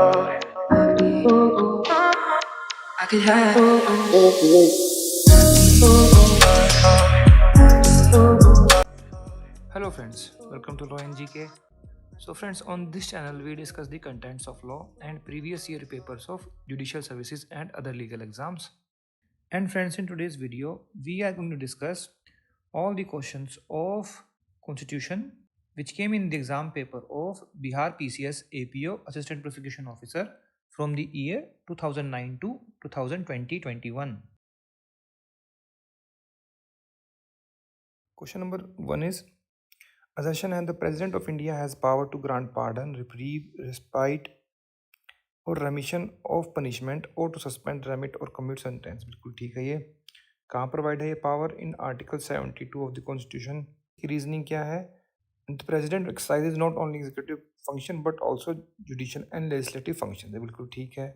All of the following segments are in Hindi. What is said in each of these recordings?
I could have. Hello friends, welcome to Law and GK. So friends, on this channel we discuss the contents of law and previous year papers of judicial services and other legal exams. And friends, in today's video we are going to discuss all the questions of constitution which came in the exam paper of Bihar PCS APO Assistant Prosecution Officer from the year 2009 to 2020-21. Question number 1 is assertion and the President of India has power to grant pardon, reprieve, respite or remission of punishment or to suspend, remit or commute sentence. बिल्कुल ठीक है। ये कहाँ प्रोवाइड है ये power? In article 72 of the constitution. की रीजनिंग क्या है? The president exercises not only executive function but also judicial and legislative function. बिल्कुल ठीक है।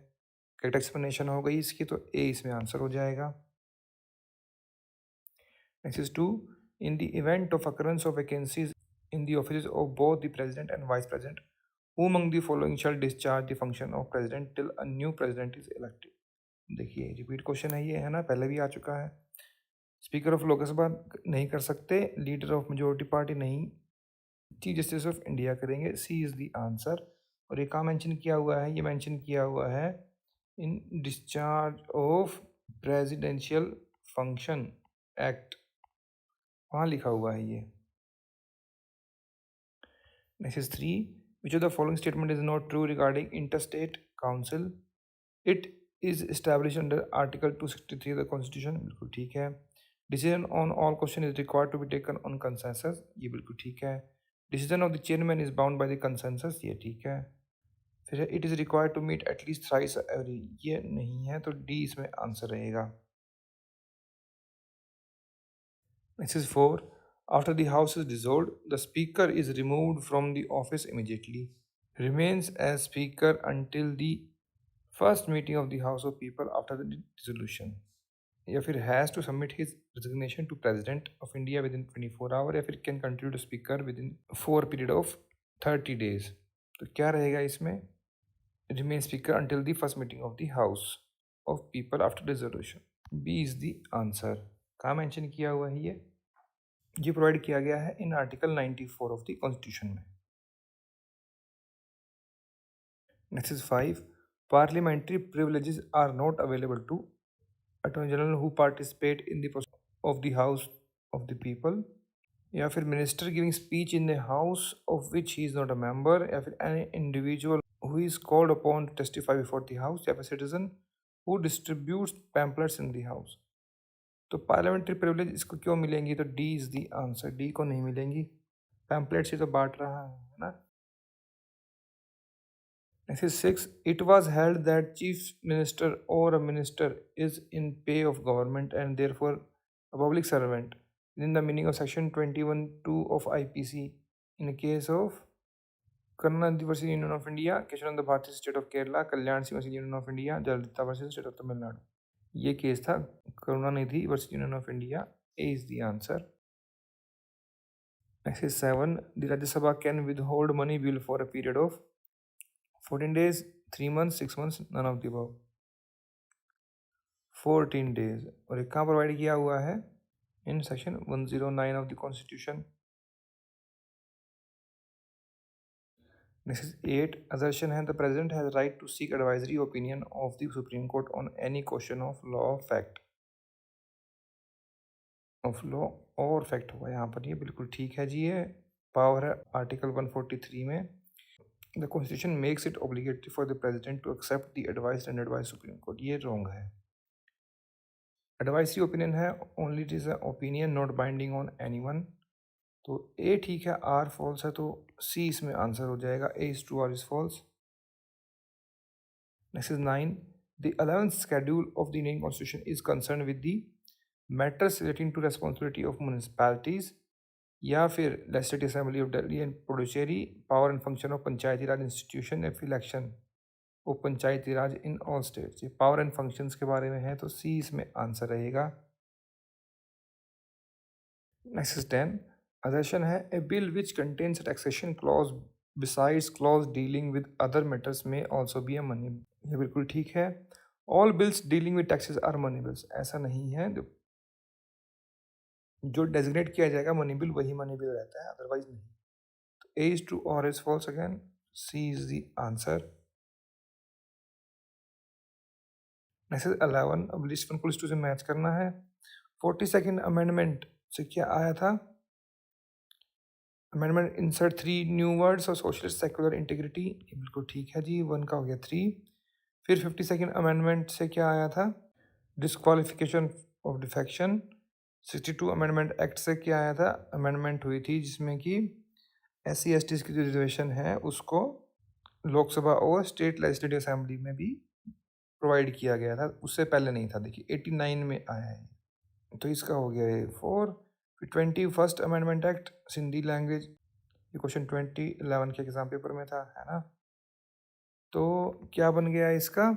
करेक्ट एक्सप्लेनेशन हो गई इसकी, तो ए इसमें आंसर हो जाएगा। Next is 2 in the event of occurrence of vacancies in the offices of both the president and vice president, who among the following shall discharge the function of president till a new president is elected? देखिए रिपीट क्वेश्चन है ये, है ना, पहले भी आ चुका है। स्पीकर ऑफ लोकसभा नहीं कर सकते, लीडर ऑफ मेजोरिटी पार्टी नहीं, चीफ जस्टिस ऑफ इंडिया करेंगे। सी इज द आंसर। और ये कहाँ मेंशन किया हुआ है? ये मेंशन किया हुआ है in discharge of presidential function act, वहाँ लिखा हुआ है ये। Next is 3 which of the following statement is not true regarding interstate council? It is established under article 263 of the constitution. बिल्कुल ठीक है। Decision on all question is required to be taken on consensus. ये बिल्कुल ठीक है। Decision of the chairman is bound by the consensus. ये ठीक है। फिर it is required to meet at least thrice every, ये नहीं है, तो डी इसमें आंसर रहेगा। Next is 4 after the house is dissolved, the speaker is removed from the office immediately, remains as speaker until the first meeting of the House of People after the dissolution, या फिर has to submit his resignation to President of India within 24 hours, या फिर can continue to speaker within 4 period of 30 days। तो क्या रहेगा इसमें? remain speaker until the first meeting of the House of People after dissolution। B is the answer। कहाँ मेंशन किया हुआ है ये प्रोवाइड किया गया है in article 94 of the constitution में। Next is 5 parliamentary privileges are not available to attorney general who participate in the process of the house of the people, या फिर minister giving speech in the house of which he is not a member, या फिर any individual who is called upon to testify before the house, या फिर citizen who distributes pamphlets in the house. तो पार्लियामेंट्री प्रिविलेज इसको क्यों मिलेंगी? तो D is the answer. D को नहीं मिलेंगी, पैम्पलेट से तो बांट रहा है ना। Next is 6 it was held that chief minister और a minister is in pay of government and therefore a public servant in the meaning of section 21(2) of IPC in case of Karunanidhi versus union of India, Kesavananda Bharati state of Kerala, Kalyan Singh versus union of India, Jayalalithaa versus state of Tamil Nadu. ये केस था Karunanidhi versus union of India. A is the answer. Next is 7 the राज्य सभा can withhold money bill for a period of 14 days, 3 months, 6 months, none of the above। 14 days। और एक कहाँ प्रोवाइड किया हुआ है? In section 109 of the constitution. Next is 8 assertion है the president has right to seek advisory opinion of the supreme court on any question of law of fact, of law और फैक्ट होगा यहाँ पर। ये बिल्कुल ठीक है जी। ये पावर है आर्टिकल 143 में। The Constitution makes it obligatory for the President to accept the advice and advise Supreme Court। ये wrong है। Advisory opinion है, only it is an opinion not binding on anyone। तो A ठीक है, R false है, तो C इसमें आंसर हो जाएगा। A is true, R is false। Next is 9 the 11th schedule of the Indian Constitution is concerned with the matters relating to responsibility of municipalities, या फिर legislative assembly of Delhi and Puducherry, power and function of Panchayati Raj institution, या फिर election of Panchayati Raj in all states. ये पावर एंड फंक्शंस के बारे में है, तो सी इसमें आंसर रहेगा। नेक्स्ट इज 10 assertion है a bill which contains taxation clause besides clause dealing with other matters may also be a money. ये बिल्कुल ठीक है। All bills dealing with taxes are money bills, ऐसा नहीं है। जो डेजिग्नेट किया जाएगा मनी बिल वही मनी बिल रहता है, अदरवाइज नहीं। तो ए इज ट्रू और is false again, C is the answer. Next 11, अब लिस्ट 1 को लिस्ट 2 से मैच करना है। 42nd अमेंडमेंट से क्या आया था? अमेंडमेंट इंसर्ट 3 न्यू वर्ड्स और सोशलिस्ट सेकुलर इंटीग्रिटी, ये बिल्कुल ठीक है जी, 1 का हो गया 3। फिर 52nd अमेंडमेंट से क्या आया था? Disqualification of defection. 62 amendment act से क्या आया था? अमेंडमेंट हुई थी जिसमें कि SC/ST की जो रिजर्वेशन है उसको लोकसभा और स्टेट लेजिस्लेटिव असेंबली में भी प्रोवाइड किया गया था, उससे पहले नहीं था। देखिए 89 में आया है, तो इसका हो गया ये 4। फिर 21st amendment act, Sindhi language, ये क्वेश्चन 2011 के एग्जाम पेपर में था, है ना। तो क्या बन गया इसका?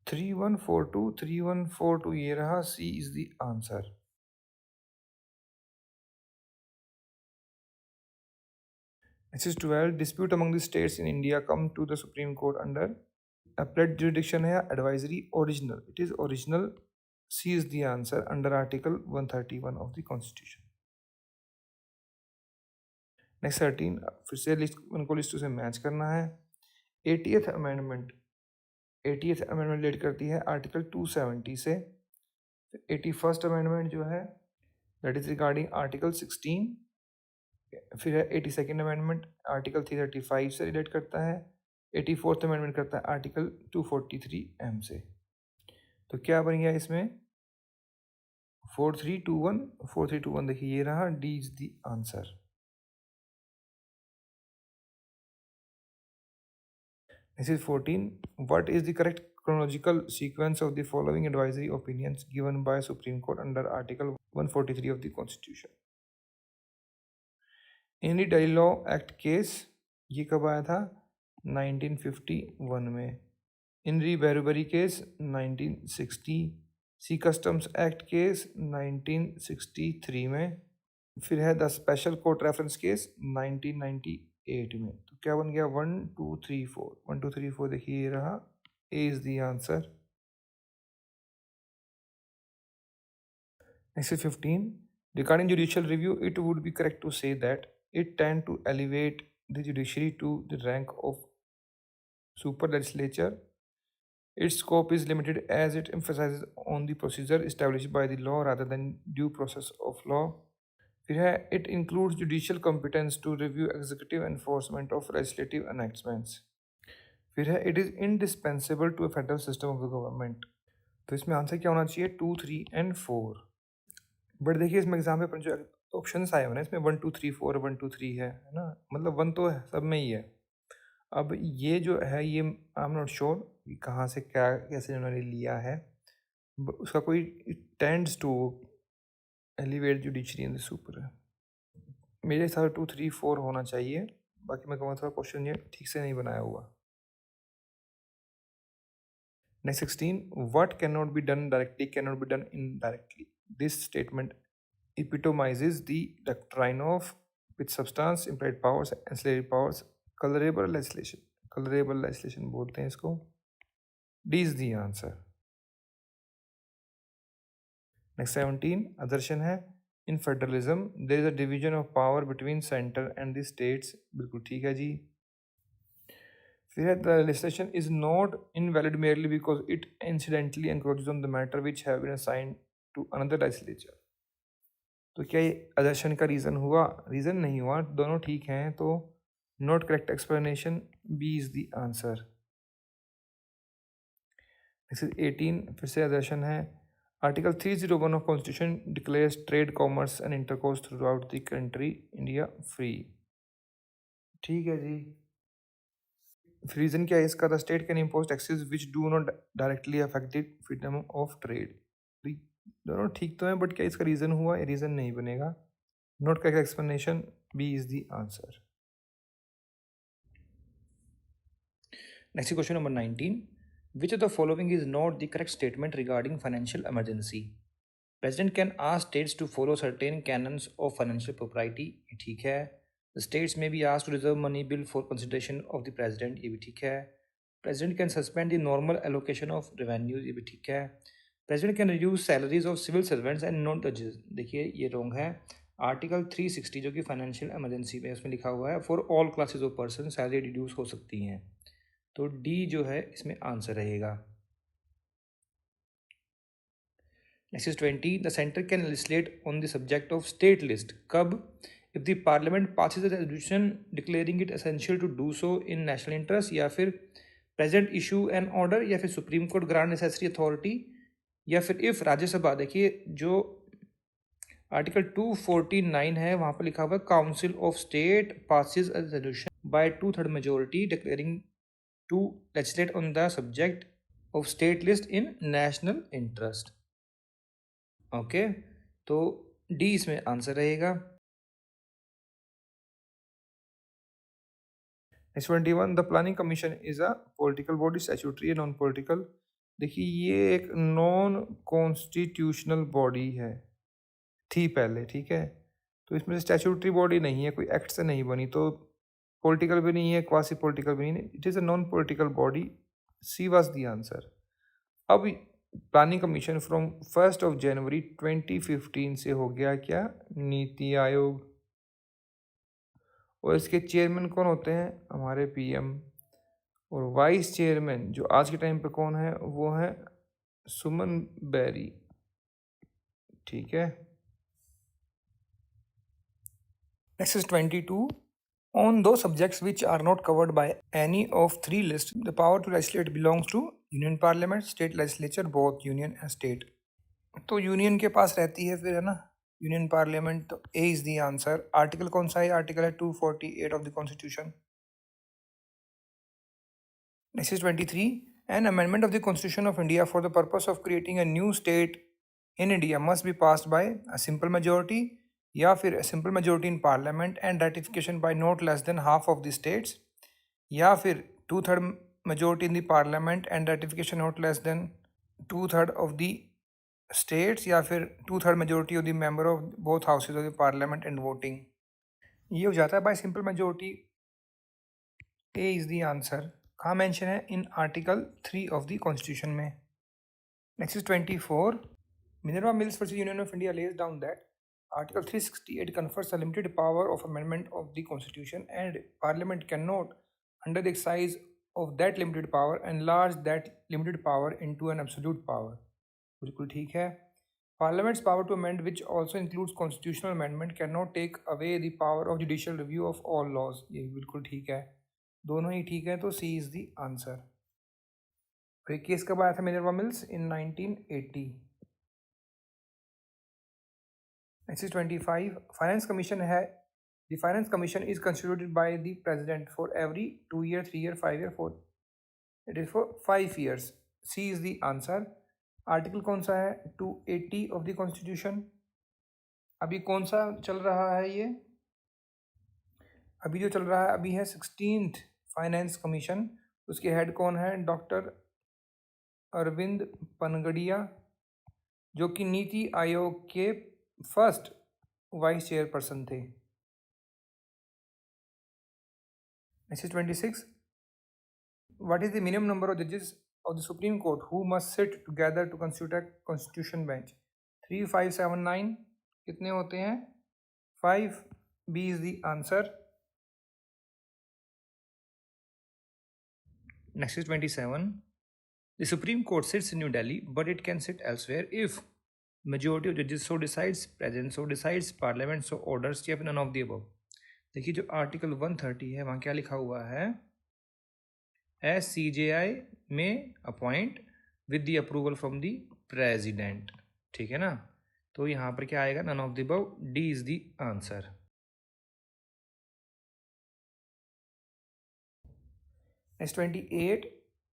3142, 3142 ये रहा, C is the answer. This is 12, dispute among the states in India come to the Supreme Court under appellate jurisdiction है, advisory, original, it is original, C is the answer, under article 131 of the constitution। Next 13, फिर से लिस्ट उनको लिस्ट से मैच करना है। 80th amendment, 80th amendment relate करती है आर्टिकल 270 से। 81st अमेंडमेंट जो है दैट इज रिगार्डिंग आर्टिकल 16। फिर है 82nd अमेंडमेंट, आर्टिकल 335 से रिलेट करता है। 84th अमेंडमेंट करता है आर्टिकल 243M से। तो क्या बन गया इसमें? 4321, 4321 देखिए ये रहा, D is the answer. This is 14. What is the correct chronological sequence of the following advisory opinions given by Supreme Court under Article 143 of the Constitution? In the Daily Law Act case, ये कब आया था? 1951 में। In the Berubari case, 1960। C customs act case 1963 में। फिर है the special court reference case 1998 में। तो क्या बन गया? 1 2 3 4, 1 2 3 4 देखिए ये रहा, A is the answer. Next 15, regarding judicial review, it would be correct to say that it tend to elevate the judiciary to the rank of super legislature. Its scope is limited as it emphasizes on the procedure established by the law rather than due process of law। फिर है it includes judicial competence to review executive enforcement of legislative enactments। फिर है it is indispensable to a federal system of the government। तो इसमें आंसर क्या होना चाहिए? 2 3 and 4। बट देखिए इसमें एग्जाम में जो ऑप्शन आए हुए हैं इसमें 1 2 3 4 1 2 3 है ना, मतलब 1 तो है सब में ही है। अब ये जो है ये आई एम नॉट श्योर कहाँ से क्या कैसे उन्होंने लिया है, उसका कोई tends to elevate judiciary in the super है। मेरे हिसाब से 2 3 4 होना चाहिए, बाकी मैं कहूँगा थोड़ा क्वेश्चन ये ठीक से नहीं बनाया हुआ। Next 16, what can not be done directly can not be done indirectly. This statement epitomizes the doctrine of with substance, implied powers, ancillary powers, colorable legislation। colorable legislation बोलते हैं इसको। D is the answer। Next 17, आदर्शन है in federalism there is a division of power between center and the states, बिल्कुल ठीक है जी। फिर है the legislation is not invalid merely because it incidentally encroaches on the matter which have been assigned to another legislature। तो क्या ये आदर्शन का रीज़न हुआ? रीज़न नहीं हुआ, दोनों ठीक हैं, तो not correct explanation, B is the answer. Next 18, फिर से आदर्शन है article 301 of constitution declares trade commerce and intercourse throughout the country India free. ठीक है जी। रीज़न क्या है इसका? The state can impose taxes which do not directly affect the freedom of trade. दोनों ठीक तो हैं, बट क्या इसका रीज़न हुआ? रीज़न नहीं बनेगा। Not correct explanation, B is the answer. Next question number 19, which of the following is not the correct statement regarding financial emergency. President can ask states to follow certain canons of financial propriety, ठीक है। The states may be asked to reserve money bill for consideration of the president, ये भी ठीक है। President can suspend the normal allocation of revenue, ये भी ठीक है। President can reduce salaries of civil servants and non जजेस, देखिए ये रॉन्ग है। आर्टिकल 360 जो कि फाइनेंशियल इमरजेंसी में उसमें लिखा हुआ है for all classes of person salary reduce हो सकती हैं, तो डी जो है इसमें आंसर रहेगा। Next is 20. The center can legislate on the subject of state list. कब? If the parliament passes a resolution declaring it essential to do so in national interest, या फिर president issue an order, या फिर supreme court grant necessary authority, या फिर if राज्यसभा, देखिए जो आर्टिकल 249 है वहाँ पर लिखा हुआ है council of state passes a resolution by 2/3 majority declaring to legislate on the subject of state list in national interest. Okay, तो डी इसमें आंसर रहेगा। Next 21, the planning commission is a political body, statutory या नॉन पॉलिटिकल। देखिए ये एक नॉन कॉन्स्टिट्यूशनल बॉडी है, थी पहले, ठीक है, तो इसमें स्टैट्यूटरी बॉडी नहीं है, कोई एक्ट से नहीं बनी, तो पॉलिटिकल भी नहीं है, क्वासी पॉलिटिकल भी नहीं, it is a non political body, she was the answer. अब प्लानिंग कमीशन फ्रॉम 1 जनवरी 2015 से हो गया क्या, नीति आयोग, और इसके चेयरमैन कौन होते हैं, हमारे पीएम, और वाइस चेयरमैन जो आज के टाइम पे कौन है, वो है सुमन बेरी, ठीक है। Next is 22, on those subjects which are not covered by any of three lists, the power to legislate belongs to union parliament, state legislature, both union and state। तो यूनियन के पास रहती है फिर, है ना, यूनियन पार्लियामेंट, तो A is the answer. Article कौन सा है, आर्टिकल है 248 of the constitution. Next is 23, an amendment of the constitution of India for the purpose of creating a new state in India must be passed by a simple majority, या फिर simple majority in parliament and ratification by not less than half of the states, या फिर 2/3 majority in the parliament and ratification not less than 2/3 of the states, या फिर 2/3 majority of the member of both houses of the parliament and voting. ये हो जाता है by simple majority, A is the answer. कहाँ मेंशन है, in article 3 of the constitution में। Next is 24, Minerva Mills versus union of India lays down that Article 368 confers a limited power of amendment of the Constitution, and Parliament cannot, under the exercise of that limited power, enlarge that limited power into an absolute power। बिल्कुल ठीक है। Parliament's power to amend, which also includes constitutional amendment, cannot take away the power of judicial review of all laws। ये भी बिल्कुल ठीक है, दोनों ही ठीक है, तो सी इज द आंसर। और ये केस कब आया था Minerva mills, in 1980। Next is 25. Finance Commission the Finance Commission is constituted by the President for every 2 year, 3 year, 5 year, 4. It is for 5 years. C is the answer. Article कौन सा है, 280 ऑफ द कॉन्स्टिट्यूशन। अभी कौन सा चल रहा है ये, अभी जो चल रहा है अभी है 16th फाइनेंस कमीशन। उसके हेड कौन है, डॉक्टर अरविंद पनगड़िया, जो कि नीति आयोग के फर्स्ट वाइस चेयरपर्सन थे। Next 26, what is the minimum number of जजेस of the supreme court who must sit together to constitute a constitution bench. 3, 5, 7, 9 कितने होते हैं, 5। B is the answer. Next is 27, the supreme court sits in New Delhi but it can sit elsewhere if majority of judges so decides, president so decides, parliament so orders, या फिर none of the above। देखिए जो आर्टिकल 130 है वहाँ क्या लिखा हुआ है, SCJI में appoint with the approval from the president, ठीक है ना, तो यहाँ पर क्या आएगा, none of the above, D is the answer. Next 28,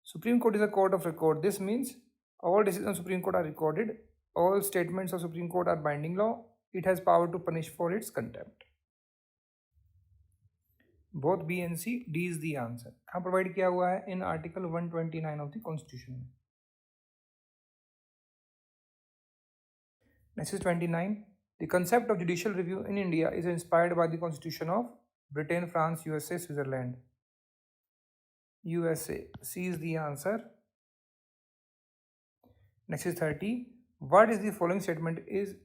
supreme court is a court of record, this means all decisions of Supreme Court are recorded, all statements of Supreme Court are binding law, it has power to punish for its contempt। both B and C, D is the answer। कहाँ प्रोवाइड किया हुआ है, in article 129 of the constitution में। Next is 29, the concept of judicial review in India is inspired by the constitution of Britain, France, USA, Switzerland. USA. C is the answer. Next is 30. What is the following statement is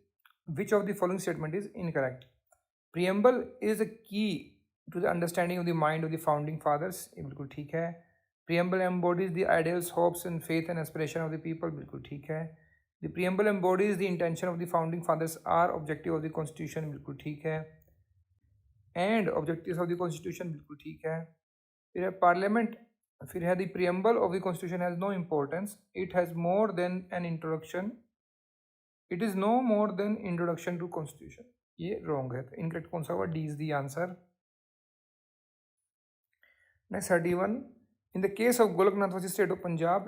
which of the following statement is incorrect? Preamble is a key to the understanding of the mind of the founding fathers. ये बिल्कुल ठीक है. Preamble embodies the ideals, hopes and faith and aspiration of the people. बिल्कुल ठीक है. The preamble embodies the intention of the founding fathers are objective of the constitution. बिल्कुल ठीक है. And objectives of the constitution. बिल्कुल ठीक है. फिर है parliament. फिर है the preamble of the constitution has no importance. It has more than an introduction. It is no more than introduction to constitution. ये wrong है. तो incorrect कौन सा होगा? D is the answer. Next 31. In the case of Golaknath versus State of Punjab,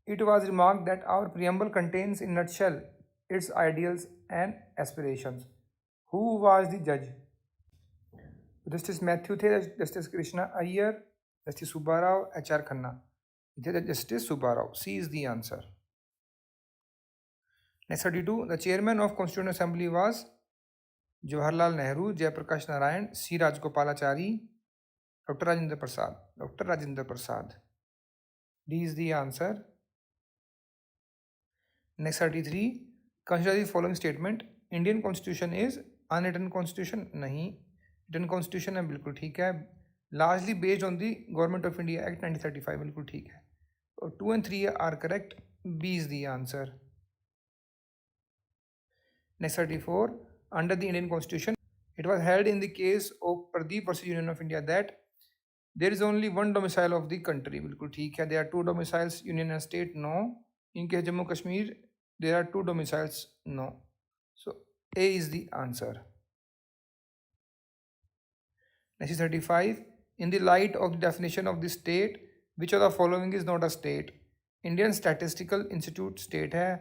it was remarked that our preamble contains in nutshell its ideals and aspirations. Who was the judge? Justice Matthew थे, Justice Krishna Iyer, Justice Subbarao, H.R. Khanna. Justice Subbarao. C is the answer. Next 32. The chairman of Constituent Assembly was Jawaharlal Nehru, Jayaprakash Narayan, C. Rajgopalachari, Dr. Rajendra Prasad. Dr. Rajendra Prasad. D is the answer. Next 33. Consider the following statement. Indian Constitution is unwritten Constitution. नहीं. Written Constitution है, बिल्कुल ठीक है. Largely based on the Government of India Act 1935. बिल्कुल ठीक है. So 2 and 3 are correct. B is the answer. Next 34. Under the Indian Constitution, it was held in the case of Pradeep versus Union of India that there is only one domicile of the country. बिल्कुल ठीक है. There are two domiciles, Union and State. No. In case Jammu Kashmir, there are two domiciles. No. So A is the answer. Next is 35. In the light of the definition of the state, which of the following is not a state? Indian Statistical Institute state है.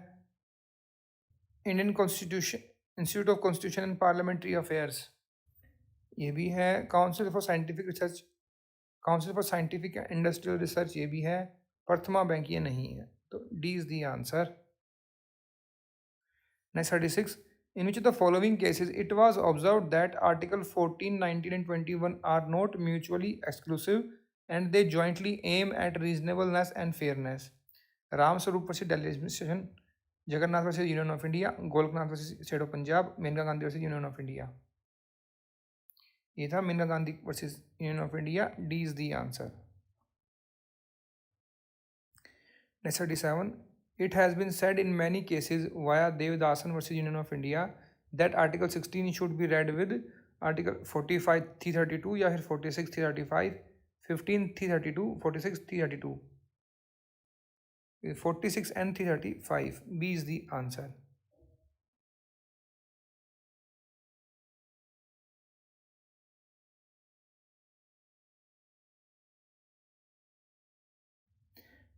Indian Constitution Institute of Constitution and Parliamentary Affairs ये भी है. Council for Scientific Research, Council for Scientific and Industrial Research ये भी है. प्रथमा बैंक ये नहीं है. तो D is the answer. Next 36. In which of the following cases it was observed that Article 14, 19 and 21 are not mutually exclusive and they jointly aim at reasonableness and fairness? Ram Swarup versus Delhi Administration, Jagannath versus Union of India, Golknath versus State of Punjab, Maneka Gandhi versus Union of India. ये था Maneka Gandhi versus Union of India. D is the answer. Next 37. It has been said in many cases via Devdasan versus Union of India that Article 16 should be read with Article 45 332 या फिर 46 335, 15 332, 46 332. 46 and 335. B is the answer.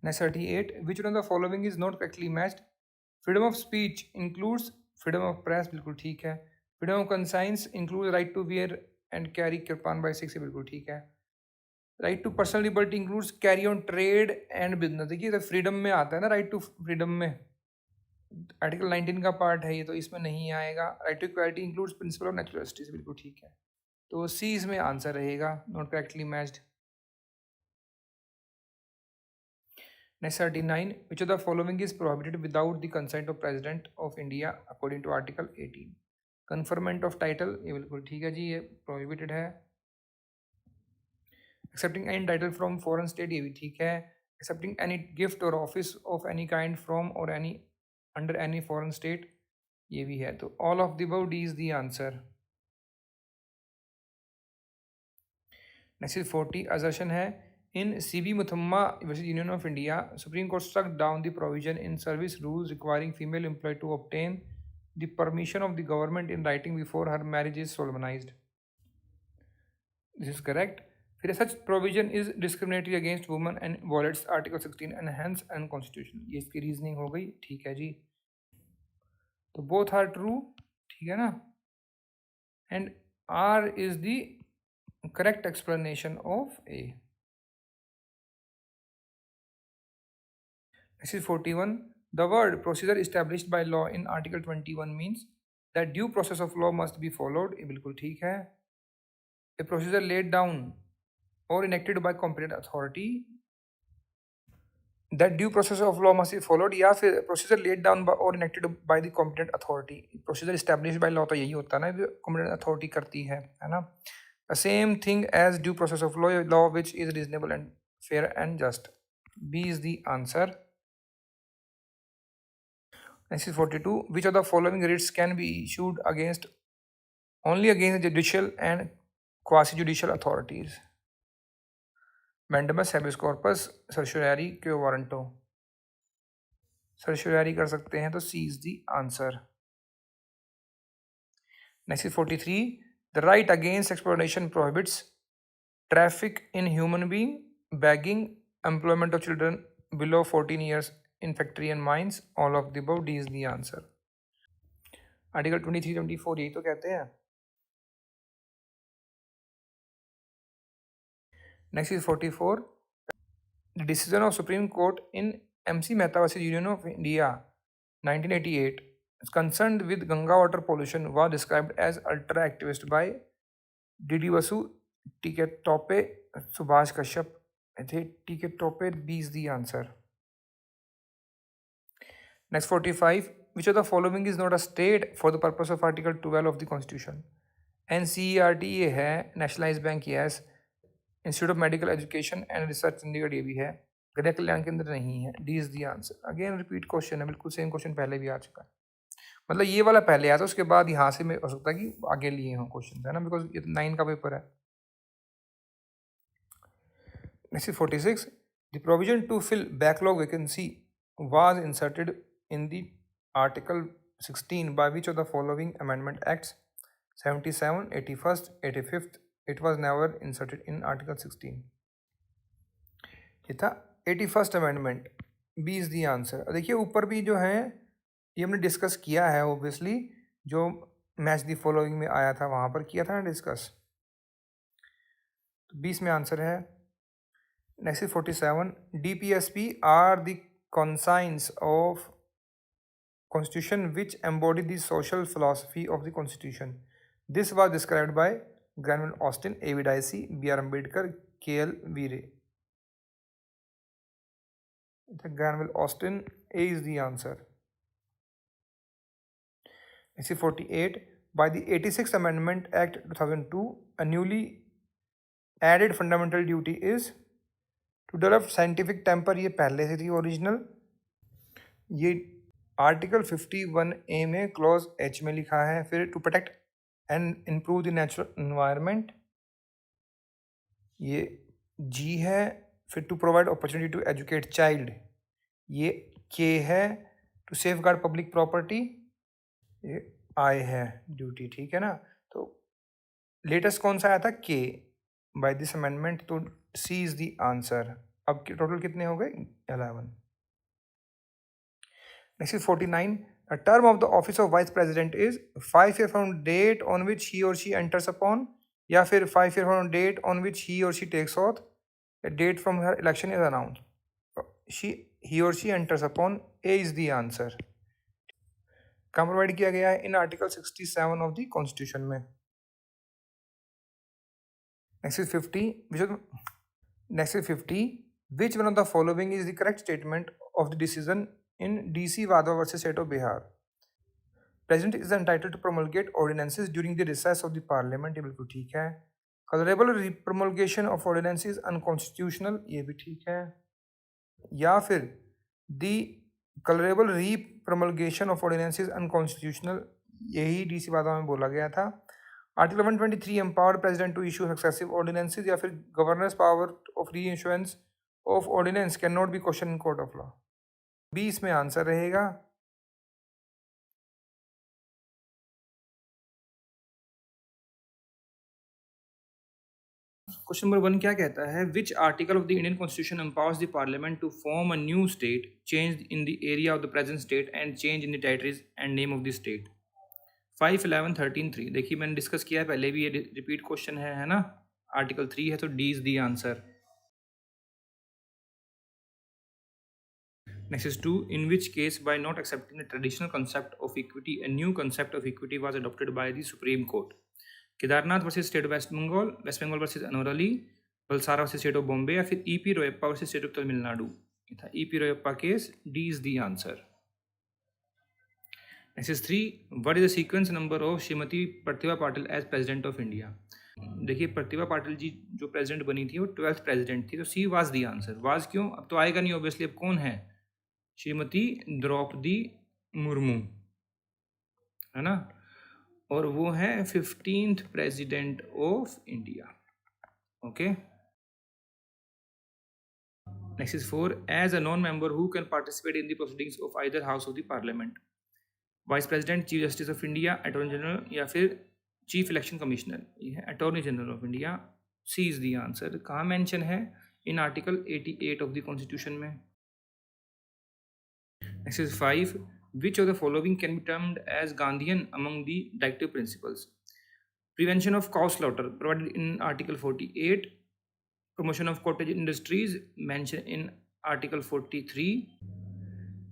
Next 38. Which one of the following is not correctly matched? Freedom of speech includes freedom of press. बिल्कुल ठीक है. Freedom of conscience includes right to wear and carry kirpan by 6. बिल्कुल ठीक है. Right to personal liberty includes carry on trade and business. देखिए तो freedom में आता है ना, right to freedom में. आर्टिकल 19 का पार्ट है ये, तो इसमें नहीं आएगा. Right to equality includes principle of natural justice. बिल्कुल ठीक है. तो सी इसमें आंसर रहेगा, not correctly matched. Next 39. Which of the following is prohibited without the consent of President of India according to Article 18? Conferment of title, ये बिल्कुल ठीक है जी, ये prohibited है. Accepting any title from foreign state, ये भी ठीक है. Accepting any gift or office of any kind from or any under any foreign state, ये भी है. तो all of the above, D is the answer. Next is 40. Assertion है. In C.B. Muthamma versus Union of India, Supreme Court struck down the provision in service rules requiring female employee to obtain the permission of the government in writing before her marriage is solemnized. This is correct. फिर such provision is discriminatory against women and violates Article 16 and hence unconstitutional. ये इसकी reasoning हो गई. ठीक है जी. तो both are true. ठीक है ना. And R is the correct explanation of A. This is 41. The word procedure established by law in Article 21 means that due process of law must be followed. ये बिल्कुल ठीक है. a procedure laid down or enacted by competent authority, that due process of law must be followed, या फिर procedure laid down by or enacted by the competent authority. Procedure established by law तो यही होता है ना, जो competent authority करती है ना. The same thing as due process of law which is reasonable and fair and just. B is the answer. Next is 42. Which of the following writs can be issued only against judicial and quasi-judicial authorities? Mandamus, habeas corpus, certiorari, quo warranto. Certiorari कर सकते हैं तो C is the answer. Next is 43. The right against exploitation prohibits traffic in human being, begging, employment of children below 14 years in factory and mines. All of the above. D is the answer. Article 23-24 यही तो कहते हैं. Next is 44. The decision of Supreme Court in MC Mehta vs. Union of India 1988 is concerned with Ganga water pollution was described as ultra activist by D.D. Basu, T.K. Tope, Subhash Kashyap. I think T.K. Tope. B is the answer. Next 45. Which of the following is not a state for the purpose of Article 12 of the Constitution? NCERT ये है, Nationalized Bank yes, institute of medical education and research Chandigarh ये भी है, गृह कल्याण केंद्र नहीं है. D is the answer. Again repeat question है, बिल्कुल सेम क्वेश्चन पहले भी आ चुका है. मतलब ये वाला पहले आया था, उसके बाद यहाँ से हो सकता है कि आगे लिए हों क्वेश्चन, है ना, बिकॉज ये 9 का पेपर है. Next 46. The provision to fill backlog vacancy was inserted in the article 16 by which of the following amendment acts? 77, 81st, 85th. It was never inserted in Article 16. ये था 81st Amendment. B is the answer. देखिए ऊपर भी जो है ये हमने डिस्कस किया है, ऑब्वियसली जो मैच द फॉलोइंग में आया था वहाँ पर किया था ना डिस्कस. तो 20 में आंसर है. Next 47. DPSP are the conscience of Constitution which embody the social philosophy of the Constitution. This was described by Granville Austin, A.V. Dicey, B.R. Ambedkar, K.L. Veere. Granville Austin. A is the answer. Next is 48. By the 86th Amendment Act 2002, a newly added fundamental duty is to develop scientific temper. ये पहले से थी ओरिजिनल. ये आर्टिकल 51A में क्लॉज H में लिखा है. फिर to protect and improve the natural environment ये G है. फिर to provide opportunity to educate child ये K है. To safeguard public property ये I है ड्यूटी. ठीक है ना. तो लेटेस्ट कौन सा आया था? K by this amendment. तो C इज द आंसर. अब टोटल कितने हो गए? 11. Next is 49. A term of the office of vice president is 5 years from date on which he or she enters upon, या फिर 5 years from date on which he or she takes oath. A date from her election is announced. He or she enters upon. A is the answer. कहाँ प्रोवाइड किया गया है? In article 67 of the constitution में. Next is 50. Next is 50. Which one of the following is the correct statement of the decision in DC Wadhwa versus State of Bihar? President is entitled to promulgate ordinances during the recess of the parliament. ये बिल्कुल ठीक है. Colorable promulgation of ordinances unconstitutional. ये भी ठीक है. या फिर the colorable re-promulgation of ordinances unconstitutional. यही DC वादवा में बोला गया था. Article 123 empowered president to issue successive ordinances, या फिर governor's power of reissuance of ordinance cannot be questioned in court of law. B इसमें आंसर रहेगा. क्वेश्चन नंबर 1 क्या कहता है? Which article of the Indian constitution empowers the parliament to form a new state, change in the area of the present state and change in the territories and name of the state? 5, 11, 13, 3. देखिए मैंने डिस्कस किया है पहले भी, ये रिपीट क्वेश्चन है ना. आर्टिकल 3 है तो D is the answer. Next is 2. In which case, by not accepting the traditional concept of equity, a new concept of equity was adopted by the Supreme Court? Kedarnath versus state of West Bengal versus Anwar Ali, Balsara versus state of Bombay, या फिर EP Royappa versus state of Tamil Nadu. ये था EP Royappa case, D is the answer. Next is 3, what is the sequence number of Shrimati Pratibha Patil as president of India. देखिए प्रतिभा पाटिल जी जो प्रेसिडेंट बनी थी वो 12th प्रेसिडेंट थी, तो she was the answer. Was क्यों, अब तो आएगा नहीं ऑब्वियसली, अब कौन है, श्रीमती द्रौपदी मुर्मू, है ना, और वो है 15th president of India. Okay, next is 4, as a non member who can participate in the proceedings of either house of the parliament. Vice president, chief justice of India, attorney general, या फिर चीफ इलेक्शन कमिश्नर। ये है attorney general of India, C is the answer. कहाँ मेंशन है, in article 88 of the constitution में। Next is 5, which of the following can be termed as Gandhian among the directive principles? Prevention of cow slaughter provided in Article 48, promotion of cottage industries mentioned in Article 43,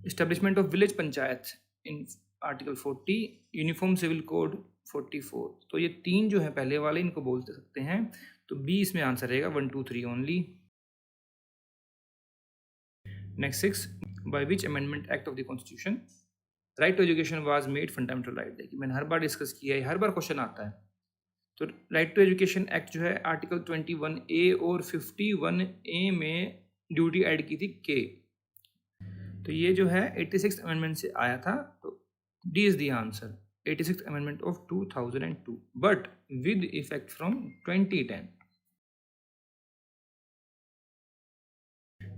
establishment of village panchayats in Article 40, Uniform Civil Code 44। तो ये तीन जो है पहले वाले, इनको बोल सकते हैं, तो बी इसमें आंसर रहेगा, 1 2 3 only. Next 6, by which amendment act of the constitution right to education was made fundamental right. देखिए मैंने हर बार डिस्कस किया है, हर बार क्वेश्चन आता है। तो राइट टू एजुकेशन एक्ट जो है आर्टिकल 21A और 51A में ड्यूटी ऐड की थी के, तो ये जो है 86 अमेंडमेंट से आया था, तो D is the answer, 86 amendment of 2002, but with effect from 2010।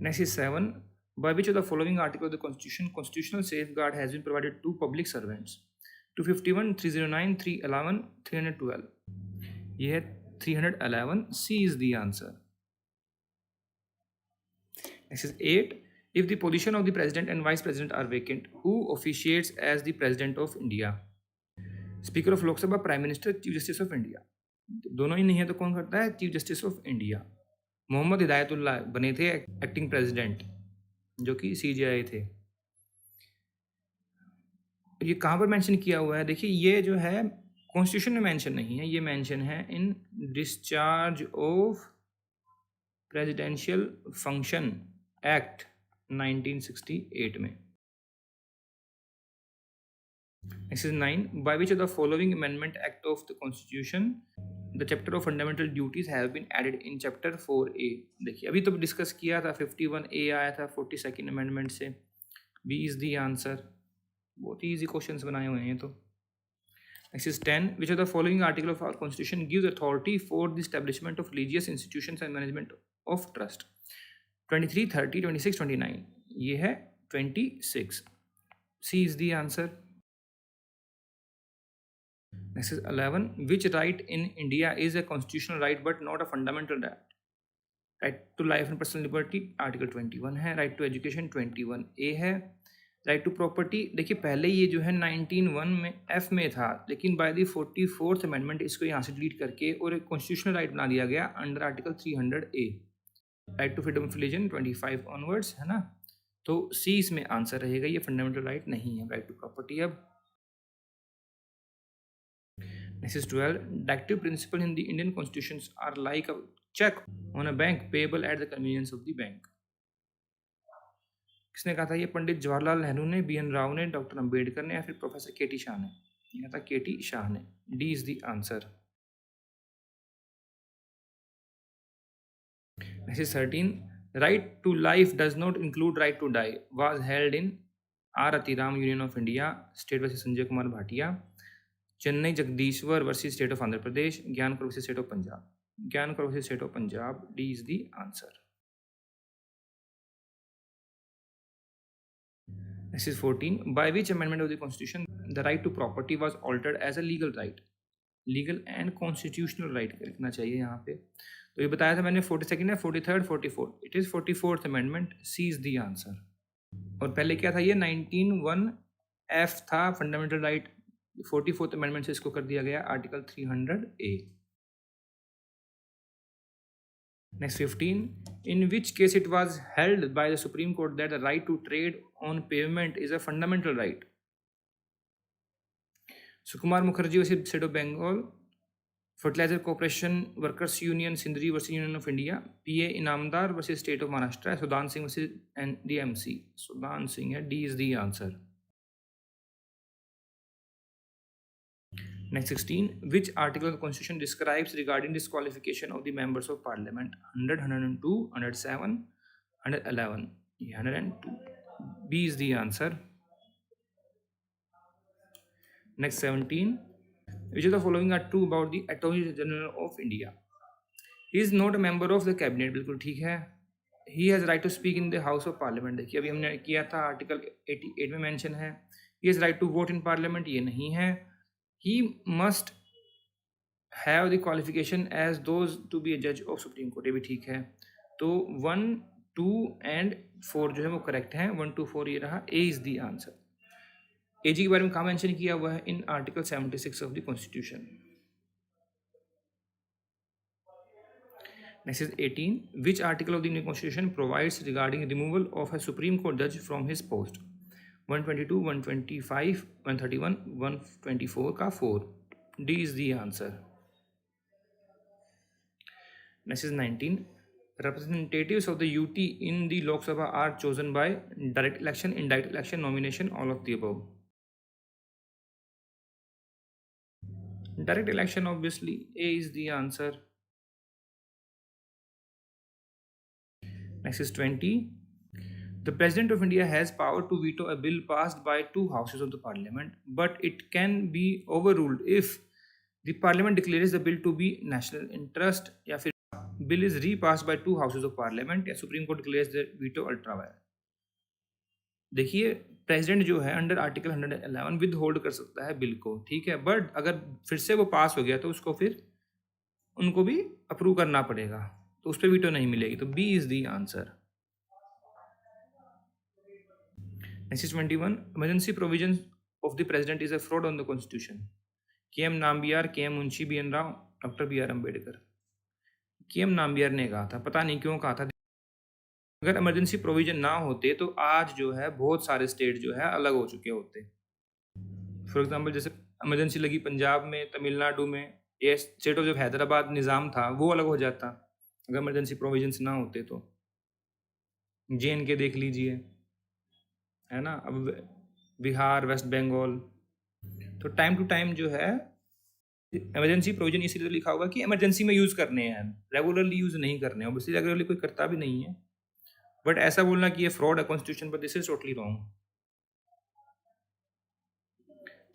Next is 7, by which of the following article of the constitution constitutional safeguard has been provided to public servants? 251, 309, 311, 312। ये है 311, C is the answer। Next is 8, if the position of the president and vice president are vacant, who officiates as the president of India? Speaker of Lok Sabha, Prime Minister, Chief Justice of India। दोनों ही नहीं है तो कौन करता है, chief justice of India. Mohammad Hidayatullah बने थे एक्टिंग प्रेसिडेंट, जो कि CJI थे। ये कहाँ पर मेंशन किया हुआ है, देखिए ये जो है कॉन्स्टिट्यूशन में मेंशन नहीं है, ये मेंशन है in discharge of presidential function act 1968 में। Next is 9, by which of the following amendment act of the constitution the chapter of fundamental duties have been added in chapter 4A। देखिए अभी तो डिस्कस किया था, 51A आया था 42nd अमेंडमेंट से, बी इज द आंसर। बहुत ही ईजी क्वेश्चंस बनाए हुए हैं। तो next is 10, which of the following article of our constitution gives authority for the establishment of religious institutions and management of trust. 23, 30, 26, 29, ये है 26, C is the answer. Next is 11, which right in India is a constitutional right but not a fundamental right? Right to life and personal liberty article 21 है, right to education 21A है, right to property देखिए पहले ये जो है 19(1) में F में था, लेकिन by the 44th amendment इसको यहाँ से डिलीट करके और एक कॉन्स्टिट्यूशनल राइट बना दिया गया under article 300A। right to freedom of religion 25 onwards है ना, तो C इसमें आंसर रहेगा, ये फंडामेंटल राइट नहीं है, right to property। अब Next is 12, directive principles in the Indian constitutions are like a check on a bank payable at the convenience of the bank। किसने कहा था ये, पंडित जवाहरलाल नेहरू ने, BN राव ने, डॉक्टर अंबेडकर ने, या फिर प्रोफेसर KT शाह ने? ये था KT शाह ने, D is the answer. Next is 13, right to life does not include right to die was held in R Atiram union of India, state versus Sanjay Kumar Bhatia, Chennai Jagadeeswar versus state of Andhra Pradesh, Gian Kaur versus state of Punjab. Gian Kaur versus state of Punjab, D is the answer. Next is 14, by which amendment of the constitution the right to property was altered as a legal right. Legal and constitutional right लिखना चाहिए यहाँ पे। तो ये बताया था मैंने 42nd है, 43rd, 44, it is 44th amendment, C is the answer. और पहले क्या था, ये 19(1)F था फंडामेंटल राइट, 44th अमेंडमेंट से इसको कर दिया गया article 300A। Next 15, in which case it was held by the supreme court that the right to trade on payment is a fundamental right. Sukumar Mukherjee versus state of Bengal, fertilizer corporation workers union Sindri versus union of India, PA Inamdar versus state of Maharashtra, Sudan Singh versus NDMC. Sudan Singh है, D is the answer. Next 16. Which article of the Constitution describes regarding disqualification of the members of Parliament? 100, 102, 107, 111. 102. B is the answer. Next 17. Which of the following are true about the Attorney General of India? He is not a member of the cabinet. बिल्कुल ठीक है. He has right to speak in the House of Parliament. देखिए अभी हमने किया था आर्टिकल 88 में मेंशन है. He has right to vote in Parliament. ये नहीं है. He must have the qualification as those to be a judge of Supreme Court. ये भी ठीक है. तो 1, 2 and 4 जो है वो करेक्ट है. 1, 2, 4 ये रहा. A is the answer. एजी के बारे में कहाँ मेंशन किया हुआ है? In article 76 of the constitution. Next is 18. Which article of the Indian constitution provides regarding removal of a supreme court जज फ्रॉम हिज पोस्ट? 122, 125, 131, 124 का 4. D is the answer. Next is 19. Representatives of the UT in the Lok Sabha are chosen by direct election, indirect election, nomination, all of the above. Direct election, obviously. A is the answer. Next is 20. The President of India has power to veto a bill passed by two houses of the Parliament, but it can be overruled if the Parliament declares the bill to be national interest, या फिर bill is repassed by two houses of Parliament, या Supreme Court declares the veto ultra vires. देखिए प्रेसिडेंट जो है अंडर आर्टिकल 111 विद होल्ड कर सकता है बिल को, ठीक है, बट अगर फिर से वो पास हो गया तो उसको फिर उनको भी अप्रूव करना पड़ेगा, तो उस पर वीटो नहीं मिलेगी. तो B is the answer. Next is 21. Emergency provision of the president is a fraud on the constitution. K M Nambiar, K M Munshi BN Rau, doctor B R Ambedkar. K M Nambiar ने कहा था, पता नहीं क्यों कहा था. अगर इमरजेंसी प्रोविजन ना होते तो आज जो है बहुत सारे स्टेट जो है अलग हो चुके होते. फॉर एग्जांपल जैसे इमरजेंसी लगी पंजाब में, तमिलनाडु में, ये स्टेट ऑफ जो हैदराबाद निज़ाम था वो अलग हो जाता अगर इमरजेंसी प्रोविजंस ना होते तो. JNK देख लीजिए, है ना. अब बिहार, वेस्ट बंगाल. तो टाइम टू टाइम जो है इमरजेंसी प्रोविजन इसीलिए लिखा होगा कि इमरजेंसी में यूज़ करने हैं, रेगुलरली यूज़ नहीं करने हैं. ऑब्वियसली रेगुलरली कोई करता भी नहीं है, बट ऐसा बोलना कि ये फ्रॉड है कॉन्स्टिट्यूशन पर, this is totally wrong.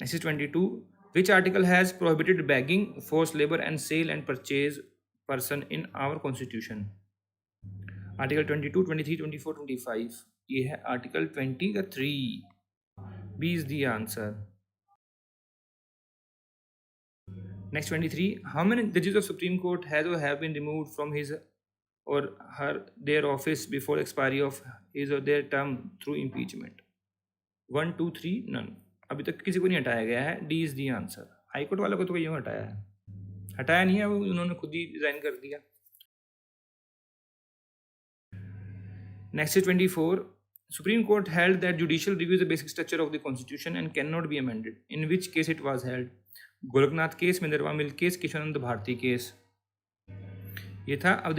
Next is 22. Which article has prohibited begging, force labour and sale and purchase person in our constitution? Article 22, 23, 24, 25. ये है आर्टिकल 20 का 3. B is the answer. Next 23. How many जजेस of supreme court has or have been removed from his or their office before expiry of his or their term through impeachment? 1, 2, 3, none. अभी तक किसी को नहीं हटाया गया है. D is the answer. High court वालों को तो क्यों हटाया है? हटाया नहीं है, वो उन्होंने खुद ही रिजाइन कर दिया. Next is 24. Supreme court held that judicial review is the basic structure of the constitution and can not be amended. In which case it was held? Golaknath case, Minerva mill case, Kesavananda Bharati case. ये था. अब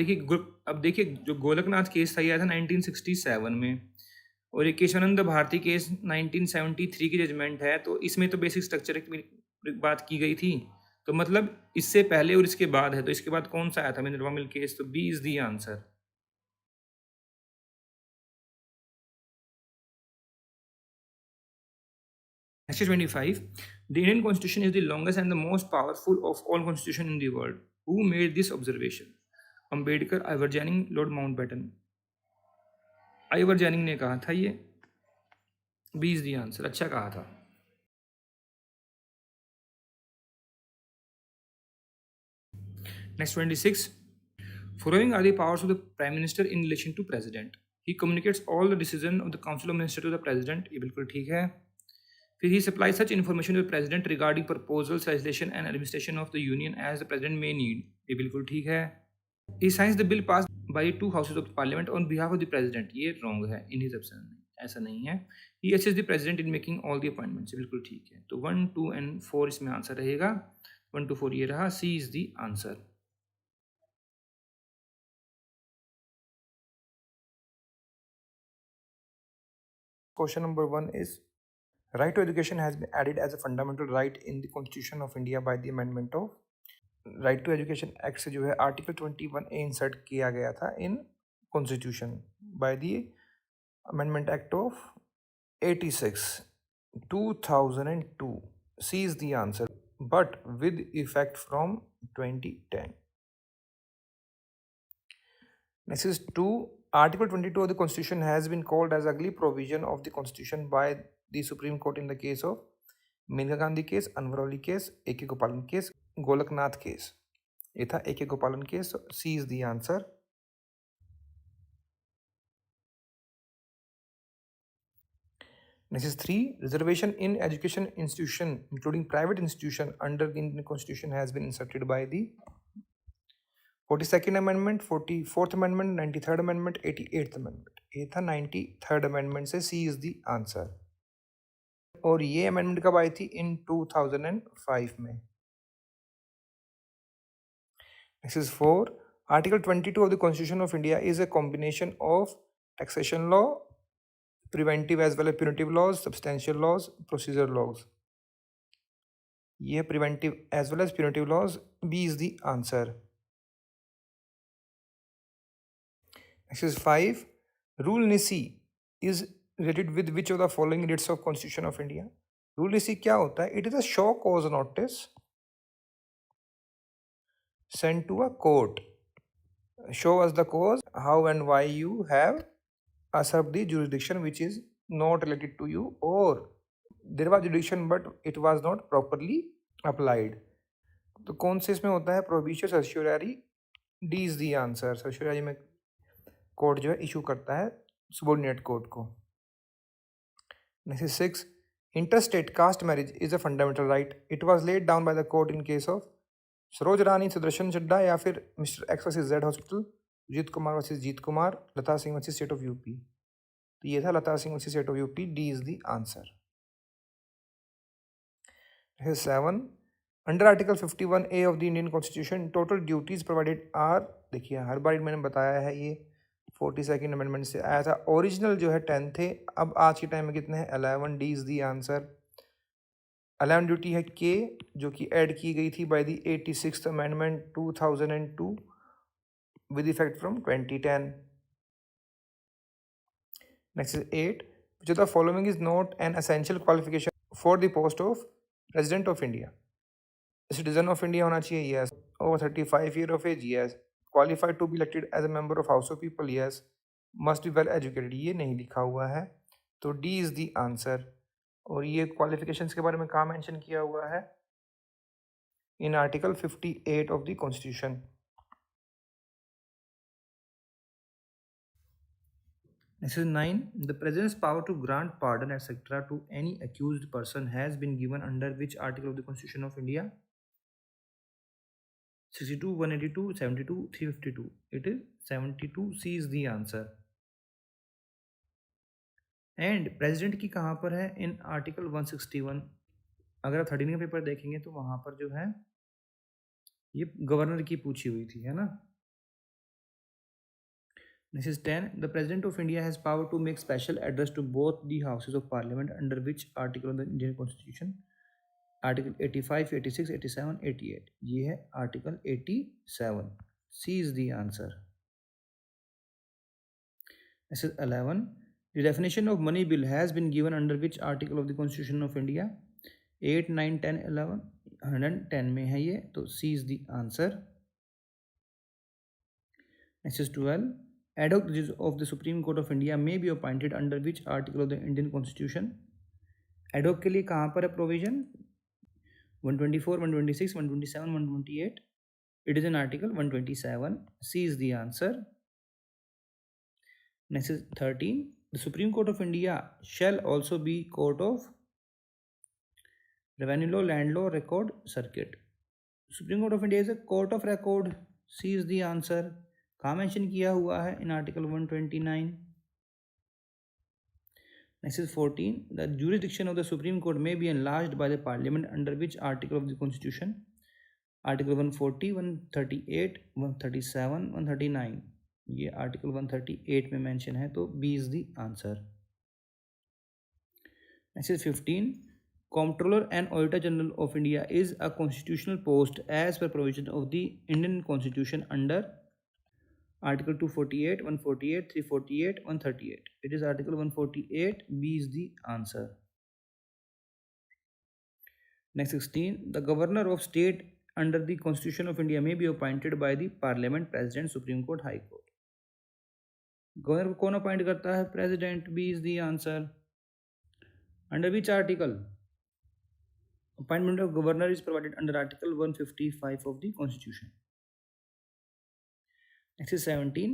देखिए जो गोलकनाथ केस था यह था 1967 में, और ये केशवानंद भारती केस 1973 की जजमेंट है. तो इसमें तो बेसिक स्ट्रक्चर की बात की गई थी, तो मतलब इससे पहले और इसके बाद है. तो इसके बाद कौन सा आया था? Minerva mill case. तो B is the answer. Next 25. The Indian Constitution is the longest and the most powerful of all constitutions in the world. Who made this observation? Ambedkar, Ivor Jennings, Lord Mountbatten. Ivor Jennings ने कहा था ये. B is the answer. अच्छा कहा था. Next 26. Following are the powers of the Prime Minister in relation to President. He communicates all the decision of the Council of Ministers to the President. ये बिल्कुल ठीक है. फिर he supplies such information to the President regarding proposals, legislation and administration of the Union as the President may need. ये बिल्कुल ठीक है. He signs the bill passed by two houses of the parliament on behalf of the president. ये wrong है. In his absence ऐसा नहीं है. He assists the president in making all the appointments. ये बिल्कुल ठीक है. तो 1, 2 and 4 इसमें आंसर रहेगा. 1 to 4 ये रहा, C is the answer. Question number 1 is, right to education has been added as a fundamental right in the Constitution of India by the amendment of right to education act से जो है आर्टिकल 21A इंसर्ट किया गया था in constitution by the amendment act of 86 2002. C is the answer, but with effect from 2010. Next is 2. Article 22 of the Constitution has been called as ugly provision of the Constitution by the Supreme Court in the case of Maneka Gandhi case, Anwar Ali case, A.K. Gopalan case, Golaknath case. ये था A.K. Gopalan case. C is the answer. Next is 3. Reservation in education institution, including private institution, under the Indian Constitution has been inserted by the 42nd Amendment, 44th Amendment, 93rd Amendment, 88th Amendment. ये था 93rd Amendment से C is the answer. और ये अमेंडमेंट कब आई थी? इन 2005 में. Next is 4. Article 22 of the Constitution of India is a combination of taxation law, preventive as well as punitive laws, substantial laws, procedure laws. ये preventive as well as punitive laws. B is the answer. Next is 5. Rule Nisi is related with which of the following writs of Constitution of India? Rule Nisi क्या होता है? It is a show cause notice sent to a court. Show us the cause, how and why you have usurped the jurisdiction which is not related to you, or there was jurisdiction but it was not properly applied. तो कौन से इसमें होता है? Proviso certiorari. D is the answer. Certiorari में कोर्ट जो है इशू करता है सबोर्डिनेट कोर्ट को. Next is 6. Interstate caste marriage is a fundamental right. It was laid down by the court in case of Saroj Rani, Sudarshan Chadha, या फिर mister X versus Z hospital, Jeet Kumar versus Jeet Kumar, Lata Singh versus state of UP. तो ये था Lata Singh versus state of UP. D is the answer. 7. Under article 51A of the Indian constitution total duties provided are. देखिए हर बार मैंने बताया है, ये 42nd अमेंडमेंट से आया था. ओरिजिनल जो है 10 थे, अब आज के टाइम में कितने हैं? 11. D is the answer. 11 duty है के, जो कि ऐड की गई थी by the 86th amendment 2002 with effect from 2010. Next is 8. Which of the following is not an essential qualification for the post of President of India? Citizen of India होना चाहिए? Yes. Over 35 year of age? Yes. Qualified to be elected as a member of House of People? Yes. Must be well educated? ये नहीं लिखा हुआ है, तो D is the answer. और ये क्वालिफिकेशंस के बारे में कहाँ मेंशन किया हुआ है? In article 58 of the constitution. This is 9. The President's power to grant pardon, etc. to any accused person has been given under which article of the Constitution of India? 62, 182, 72, 352. It is 72. C is the answer. And president की कहाँ पर है? In article 161. अगर आप 13 का पेपर देखेंगे तो वहाँ पर जो है ये गवर्नर की पूछी हुई थी, है ना. This is 10. The President of India has power to make special address to both the houses of parliament under which article of the Indian Constitution? Article 85, 86, 87, 88. ये है article 87. C is the answer. This is 11. The definition of money bill has been given under which article of the Constitution of India? 8, 9, 10, 11. 110 में है ये, तो C is the answer. Next is 12. Ad hoc judges of the Supreme Court of India may be appointed under which article of the Indian Constitution? Ad hoc के लिए कहाँ पर है provision? 124, 126, 127, 128. It is in article 127. C is the answer. Next is 13. The Supreme Court of India shall also be court of revenue law, land law, record, circuit. Supreme Court of India is a court of record. C is the answer. कहाँ मेंशन किया हुआ है? In article 129. Next is 14. The jurisdiction of the Supreme Court may be enlarged by the Parliament under which article of the Constitution? Article 140, 138, 137, 139, ये आर्टिकल 138 में मेंशन है, तो B is the answer. Next is 15, Comptroller and Auditor General of India is a constitutional post as per provision of the Indian Constitution under Article 248, 148, 348, 138. It is Article 148. B is the answer. Next 16. The Governor of State under the Constitution of India may be appointed by the Parliament, President, Supreme Court, High Court. Governor को कौन अपॉइंट करता है? President. B is the answer. Under which article? Appointment of governor is provided under Article 155 of the Constitution. Next is 17.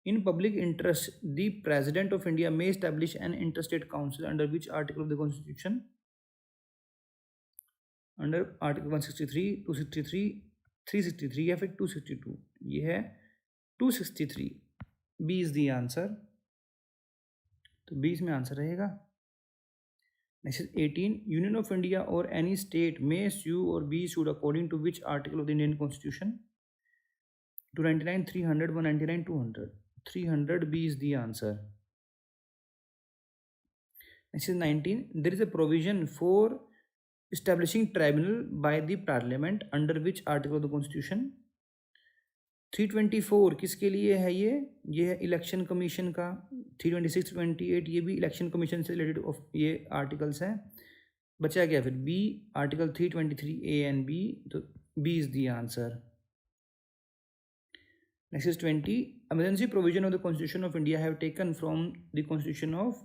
In public interest, the President of India may establish an interstate council under which article of the Constitution? Under Article 163, 263, 363 या फिर 262? ये है 263. B is the answer. तो 20 में आंसर रहेगा। Next is 18. Union of India or any state may sue or be sued according to which article of the Indian Constitution? 299, 300, 199, 200. 300. B is the answer. Next is 19. There is a provision for establishing tribunal by the Parliament under which article of the Constitution? 324 किसके लिए है? ये है इलेक्शन कमीशन का। 326, 28 ये भी इलेक्शन कमीशन से रिलेटेड ये आर्टिकल्स हैं। बचा क्या फिर? B, article 323 A and B, तो B is the answer. Next is 20. Emergency provision of the constitution of India have taken from the constitution of,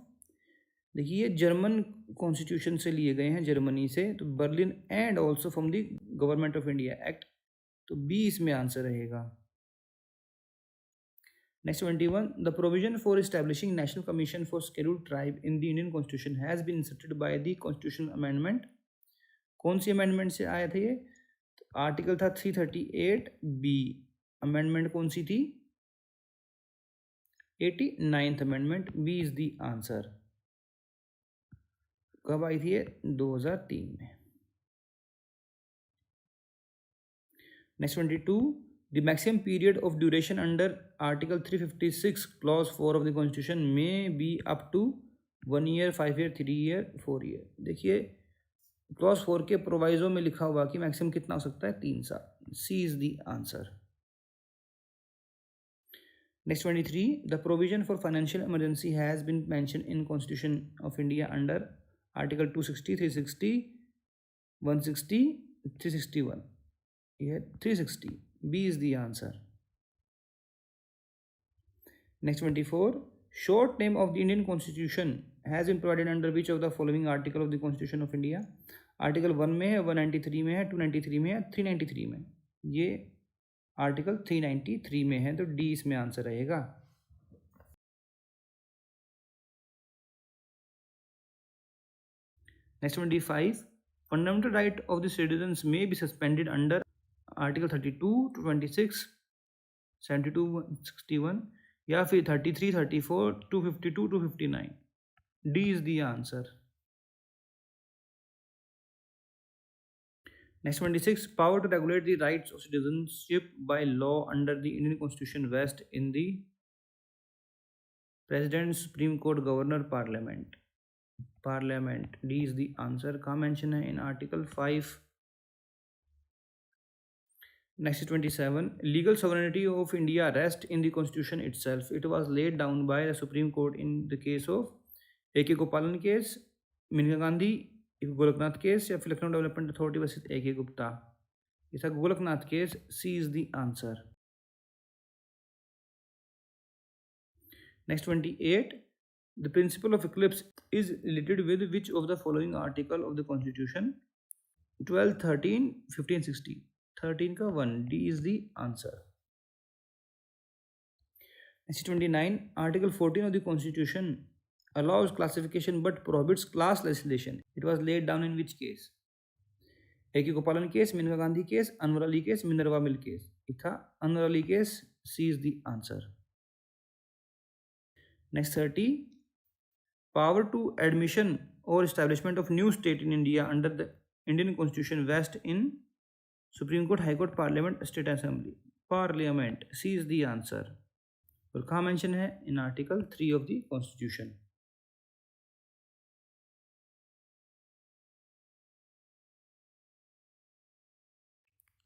देखिए जर्मन कॉन्स्टिट्यूशन से लिए गए हैं, जर्मनी से, तो Berlin and also from the government of India act, तो बी इसमें आंसर रहेगा। Next 21. The provision for establishing National Commission for Scheduled Tribe in the Indian Constitution has been inserted by the Constitutional Amendment. कौन सी अमेंडमेंट से आया था ये? आर्टिकल था 338 बी। अमेंडमेंट कौन सी थी? 89th amendment. B is the answer. कब आई थी ये? 2003 में। Next 22. The maximum period of duration under Article 356, Clause 4 of the Constitution may be up to 1 year, 5 year, 3 year, 4 year. देखिए क्लॉज 4 के प्रोवाइजो में लिखा हुआ कि मैक्सिमम कितना हो सकता है? 3 साल। C is the answer. Next 23. The provision for financial emergency has been mentioned in Constitution of India under Article 260, 360, 160, 361. ये 360. B is the answer. Next 24. Short name of the Indian Constitution has been provided under which of the following article of the Constitution of India? Article 1 में है, 193 में है, 293 में है, 393 में। ये आर्टिकल 393 में है, तो डी इसमें आंसर रहेगा। Next 25. Fundamental right of the citizens may be suspended under article 32, 26, 72, 61 या फिर 33, 34, 252, 259. D is the answer. Next 26. Power to regulate the rights of citizenship by law under the Indian constitution vest in the president, supreme court, governor, parliament. Parliament. D is the answer. कहाँ मेंशन है? In article 5। Next is 27. Legal sovereignty of India rests in the Constitution itself. It was laid down by the Supreme Court in the case of A.K. Gopalan case, Maneka Gandhi, Golaknath case, या फिर Lucknow development authority versus A.K. Gupta. ये था Golaknath case. C is the answer. Next 28. The principle of eclipse is related with which of the following article of the Constitution? 12, 13, 15, 16. 13 का 1. D is the answer. Next 29. Article 14 of the Constitution allows classification but prohibits class legislation. It was laid down in which case? A.K. Gopalan case, Maneka Gandhi case, Anwar Ali case, Minerva Mill case. It था Anwar Ali case. C is the answer. Next 30. Power to admission or establishment of new state in India under the Indian Constitution vest in supreme court, high court, parliament, state assembly. Parliament, C is the answer. और कहाँ मेंशन है? In article 3 of the constitution.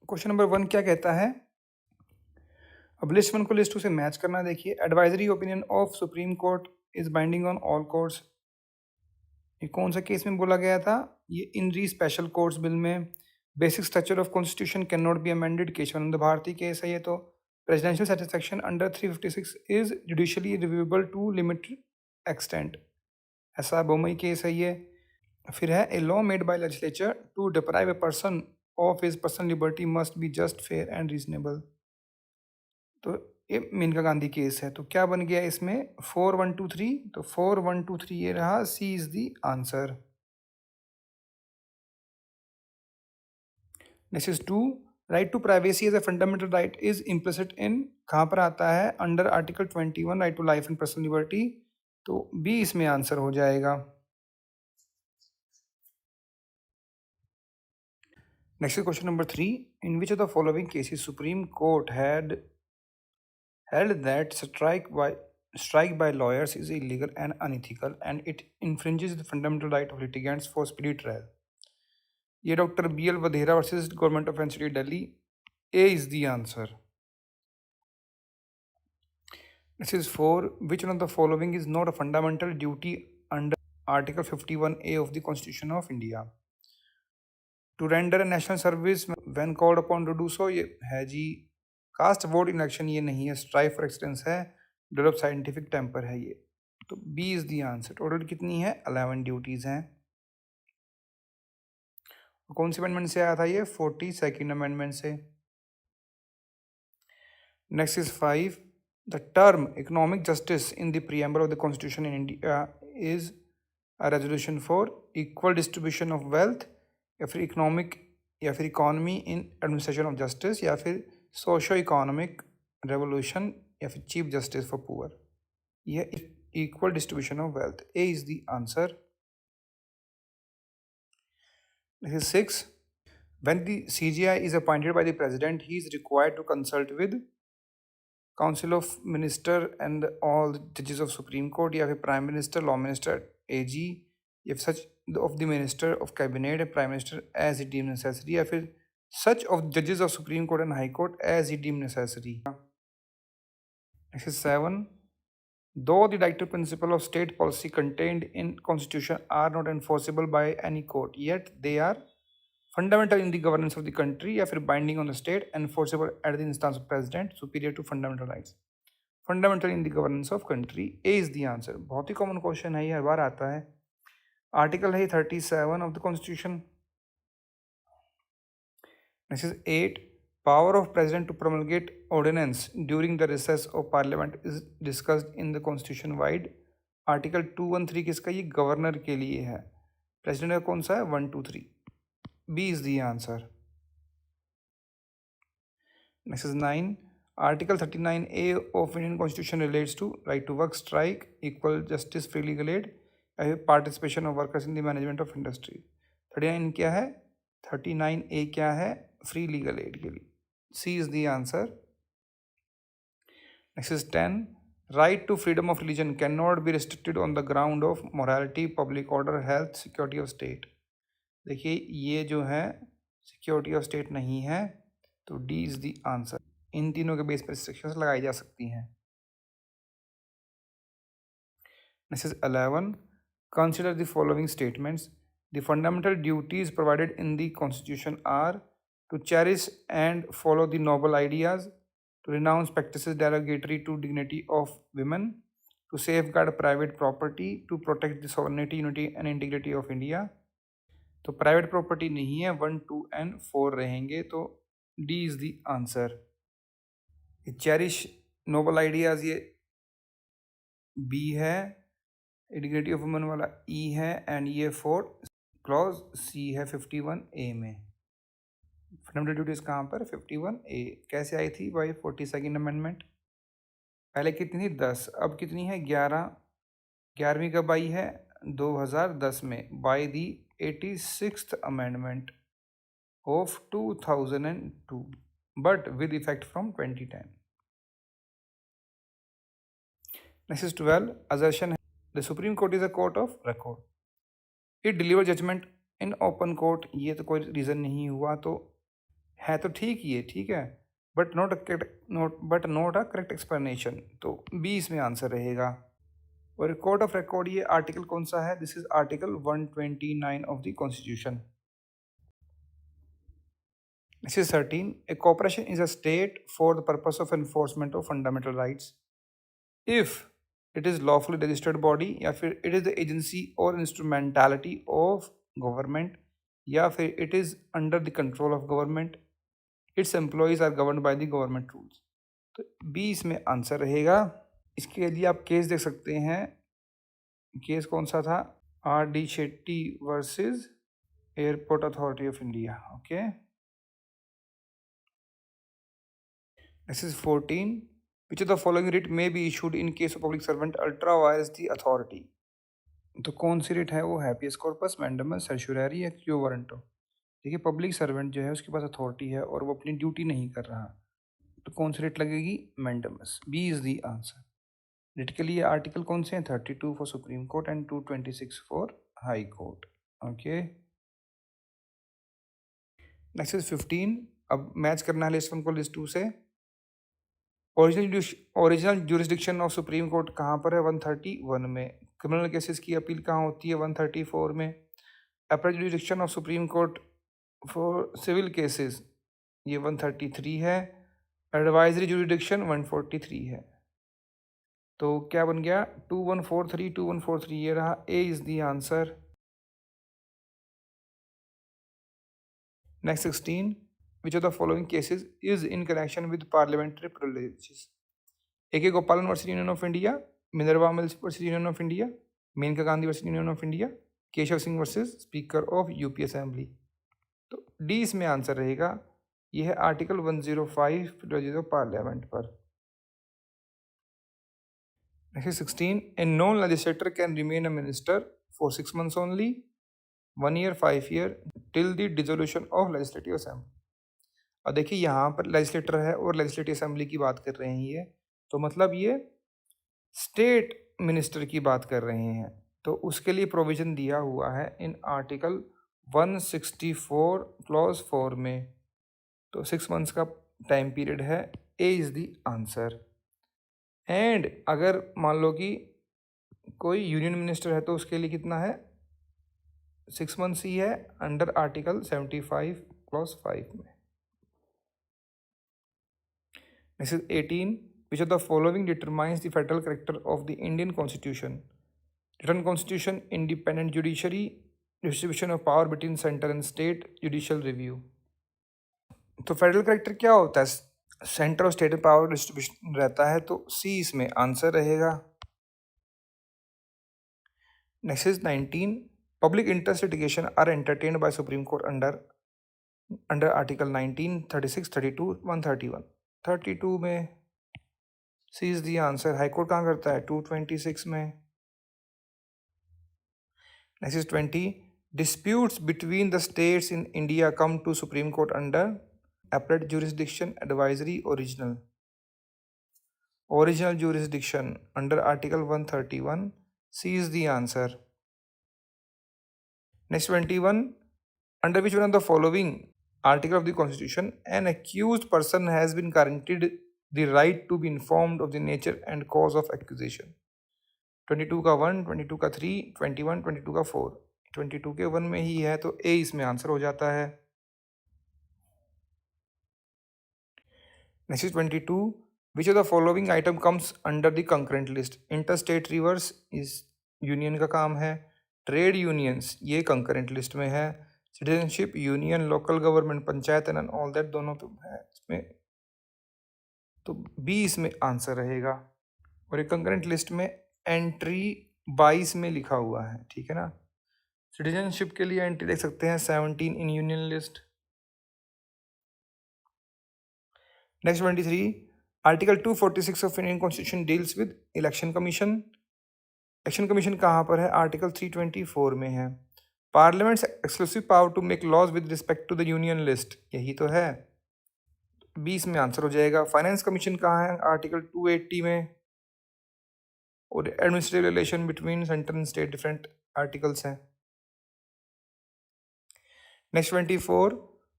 Question number 1 क्या कहता है? अब लिस्ट 1 को लिस्ट 2 से मैच करना। देखिए, advisory opinion of supreme court is binding on all courts. ये कौन सा केस में बोला गया था? ये in re special courts bill में। Basic structure of constitution can not be amended, Kesavananda Bharati case है ये। तो presidential satisfaction under 356 is judicially reviewable to limited extent, ऐसा बोमई केस है ये। फिर है a law made by legislature to deprive a person of his personal liberty must be just, fair and reasonable. तो ये मेनका गांधी केस है। तो क्या बन गया इसमें? 4123। तो 4123 ये रहा, C is the answer. Next is 2, right to privacy as a fundamental right is implicit in, कहाँ पर आता है? Under article 21, right to life and personal liberty. तो बी इसमें आंसर हो जाएगा। Next question number 3, in which of the following cases supreme court had held that strike by lawyers is illegal and unethical and it infringes the fundamental right of litigants for speedy trial. ये doctor BL Wadhera versus government of NCT Delhi. A is the answer. This is 4, which one of the following is not a fundamental duty under article 51A of the constitution of India? To render a national service when called upon to do so, ये है जी। कास्ट वोट इलेक्शन ये नहीं है। स्ट्राइव फॉर एक्सलेंस है। डेवलप साइंटिफिक टेम्पर है ये। तो B is the answer. Total कितनी है? 11 ड्यूटीज हैं। कौन सी अमेंडमेंट से आया था ये? 42nd अमेंडमेंट से। Next is 5, the term economic justice in the preamble of the constitution in India is a resolution for equal distribution of wealth, या फिर इकोनॉमिक, या फिर economy in administration of justice, या फिर सोशो इकोनॉमिक रेवोल्यूशन, या फिर चीफ जस्टिस फॉर पुअर। यह equal distribution of wealth. A is the answer. This is 6. When the CGI is appointed by the president, he is required to consult with Council of Minister and all the judges of Supreme Court, या फिर Prime Minister, Law Minister, AG, या फिर such of the Minister of Cabinet and Prime Minister as he deemed necessary, या फिर such of judges of Supreme Court and High Court as he deemed necessary. This is 7. Though the directive principle of state policy contained in Constitution are not enforceable by any court, yet they are fundamental in the governance of the country, या फिर binding on the state, enforceable at the instance of president, superior to fundamental rights. Fundamental in the governance of country. A is the answer. बहुत ही कॉमन क्वेश्चन है ये, हर बार आता है। आर्टिकल है 37 of the constitution. Next is 8, power of president to promulgate ordinance during the recess of parliament is discussed in the constitution wide. Article 213 किसका? ये गवर्नर के लिए है। प्रेसिडेंट का कौन सा है? 1, 2, 3। B is the answer. Next is 9, article 39A of Indian constitution relates to right to work, strike, equal justice, free legal aid, participation of workers in the management of industry. 39 क्या है? 39A क्या है? फ्री लीगल एड के लिए। C is the answer. Next is 10. Right to freedom of religion cannot be restricted on the ground of morality, public order, health, security of state. देखिए ये जो है security of state नहीं है, तो D is the answer. इन तीनों के बेस पर restrictions लगाई जा सकती हैं। Next is 11. Consider the following statements. The fundamental duties provided in the Constitution are to cherish and follow the noble ideas, to renounce practices derogatory to dignity of women, to safeguard private property, to protect the sovereignty, unity and integrity of India. तो प्राइवेट प्रॉपर्टी नहीं है, 1, 2 and 4 रहेंगे, तो D is the answer. Cherish noble ideas ये बी है, डिग्निटी ऑफ वुमेन वाला ई है, एंड ये 4 क्लॉज सी है 51A में। फंडामेंटल ड्यूटीज कहाँ पर? 51A। कैसे आई थी भाई? 42nd amendment. पहले कितनी थी? 10, अब कितनी है? 11। 11वीं कब आई है? 2010 में, by the 86th amendment. of 2002 but with effect from 2010. Next is 12. Assertion. The Supreme Court is a court of record. It delivers judgment in open court. ये तो कोई रीज़न नहीं हुआ, तो है तो ठीक ही है, ठीक है, but not a correct explanation, तो बी इसमें आंसर रहेगा। और कोर्ट ऑफ रिकॉर्ड, ये आर्टिकल कौन सा है? This is article 129 of the constitution. This is 13. A corporation is a state for the purpose of enforcement of fundamental rights if it is lawfully registered body, या फिर it is the agency or instrumentality of government, या फिर it is under the control of government, its employees are governed by the government rules। तो बी इसमें आंसर रहेगा। इसके लिए आप केस देख सकते हैं। केस कौन सा था? R D Shetty versus airport authority of India. Okay, this is 14. Which of the following writ may be issued in case of public servant ultra vires the authority? तो कौन सी रिट है वो? हैप्पीएस कॉर्पस, मैंडेमस, सर्चुररी या क्यू वारंटो? देखिए, पब्लिक सर्वेंट जो है उसके पास अथॉरिटी है और वो अपनी ड्यूटी नहीं कर रहा, तो कौन सी रिट लगेगी? Mandamus. B is the answer. Writ के लिए आर्टिकल कौन से हैं? 32 for supreme court and 226 for high court. Okay, next is 15. अब मैच करना है लिस्ट 1 को लिस्ट 2 से। Original jurisdiction of supreme court कहाँ पर है? 131 में। क्रिमिनल केसेस की अपील कहाँ होती है? 134 में। Appeal jurisdiction of supreme court for civil cases ये 133 है। एडवाइजरी ज्यूरिसडिक्शन 143 है। तो क्या बन गया? 2143 ये रहा। A is the answer. Next 16. Which of the following cases is in connection with parliamentary privileges? A.K. Gopalan versus Union of India, Minerva Mills versus Union of India, Menka Gandhi versus Union of India, Keshav Singh versus speaker of UP assembly. तो डी इसमें आंसर रहेगा। यह है आर्टिकल 105 प्रिविलेजेस ऑफ पार्लियामेंट पर। Next 16. A non legislator can remain a minister for 6 months only, 1 year, 5 year, till the dissolution of legislative assembly. और देखिए यहाँ पर लेजिस्लेटर है और लेजिस्लेटिव असेंबली की बात कर रहे हैं ये, तो मतलब ये स्टेट मिनिस्टर की बात कर रहे हैं, तो उसके लिए प्रोविजन दिया हुआ है इन आर्टिकल 164 क्लॉज 4 में। तो 6 months का टाइम पीरियड है। A is the answer. And अगर मान लो कि कोई यूनियन मिनिस्टर है तो उसके लिए कितना है? 6 months ही है, अंडर आर्टिकल 75 क्लॉज 5 में। This is 18. Which of the following determines the federal character of the Indian Constitution? Written Constitution, independent judiciary, distribution of power between center and state, judicial review. तो फेडरल करेक्टर क्या होता है? सेंटर और स्टेट पावर डिस्ट्रीब्यूशन रहता है, तो सी इसमें आंसर रहेगा। Next is 19. Public interest litigation are entertained by supreme court under article 19, 36, 32, 131। 32 में C is the answer. High court कहाँ करता है? 226 में। Next is 20. Disputes between the states in India come to supreme court under appellate jurisdiction, advisory, original jurisdiction under article 131. C is the answer. Next 21. Under which one of the following article of the constitution an accused person has been guaranteed the right to be informed of the nature and cause of accusation? 22 का 1, 22 का 3, 21, 22 का 4। 22 के 1 में ही है, तो ए इसमें आंसर हो जाता है। Next is 22. Which of the following item comes under the concurrent list? Interstate rivers is union का काम है। ट्रेड यूनियंस ये concurrent लिस्ट में है। Citizenship, union, local government, panchayat and all that दोनों तो है इसमें, तो बी इसमें आंसर रहेगा। और ये concurrent लिस्ट में एंट्री 22 में लिखा हुआ है, ठीक है ना। सिटीजनशिप के लिए एंट्री देख सकते हैं 17 in union list. Next 23. Article 246 of Indian Constitution deals with election commission. Election commission कहाँ पर है? आर्टिकल 324 में है। Parliament's exclusive power to make laws with respect to the union list, यही तो है। 20 में आंसर हो जाएगा। फाइनेंस कमीशन कहाँ है? आर्टिकल 280 में। और administrative relation between centre and state different articles हैं। Next 24,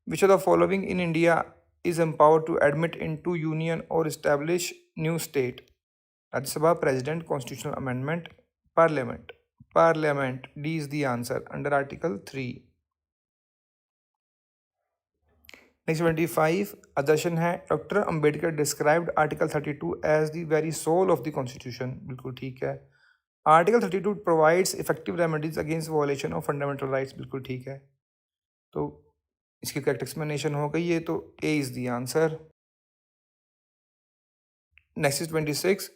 which of the following in India is empowered to admit into union or establish new state? Rajya Sabha, President, Constitutional Amendment, Parliament. Parliament, D is the answer under Article 3. Next 25, addition है, Dr. Ambedkar described Article 32 as the very soul of the Constitution. बिल्कुल ठीक है। Article 32 provides effective remedies against violation of fundamental rights. बिल्कुल ठीक है। तो इसकी करेक्ट एक्सप्लेनेशन हो गई है, तो A is the answer. Next is 26.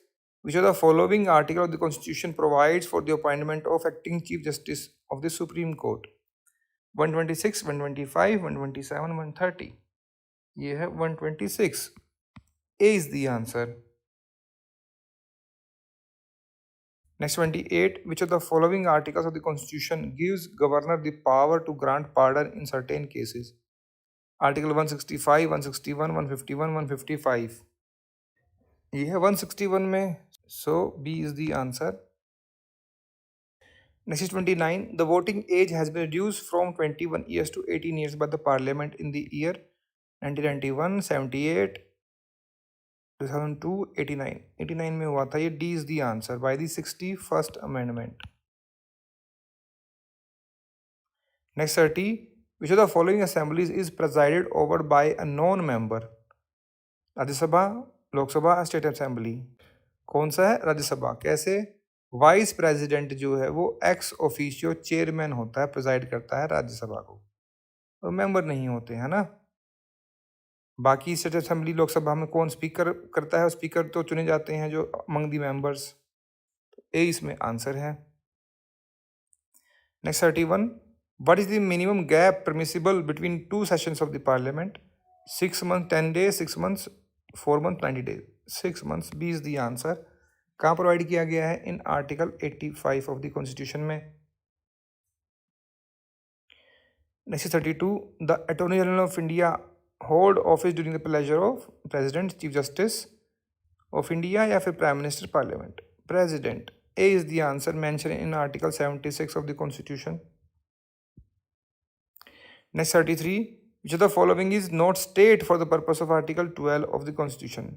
Which of the following article of the Constitution provides for the appointment of acting Chief Justice of the Supreme Court? 126, 125, 127, 130. ये है 126. A is the answer. Next 28. Which of the following articles of the Constitution gives governor the power to grant pardon in certain cases? Article 165, 161, 151, 155. ये है 161 में, so B is the answer. Next is 29. The voting age has been reduced from 21 years to 18 years by the Parliament in the year 1991, 78, 2002, 89. 89 में हुआ था ये, D is the answer by the 61st Amendment. Next 30. Which of the following assemblies is presided over by a non-member? राज्य सभा, लोकसभा, स्टेट असेंबली। कौन सा है? राज्य सभा। कैसे? वाइस प्रेसिडेंट जो है वो एक्स ऑफिशियो चेयरमैन होता है, प्रेसाइड करता है राज्यसभा को, और मेंबर नहीं होते हैं ना। बाकी स्टेट असेंबली, लोकसभा में कौन स्पीकर करता है? स्पीकर तो चुने जाते हैं जो अमंग दी मेंबर्स। ए इसमें आंसर है। Next 31. What is the minimum gap permissible between two sessions of the parliament? 6 months 10 days, 6 months 4 months 90 days. 6 months, B is the answer. कहाँ प्रोवाइड किया गया है? In article 85 of the constitution में। Next 32. The attorney general of India hold office during the pleasure of president, chief justice of India या फिर prime minister, parliament? President. A is the answer mention in article 76 of the constitution. Next 33. Which of the following is not state for the purpose of Article 12 of the Constitution?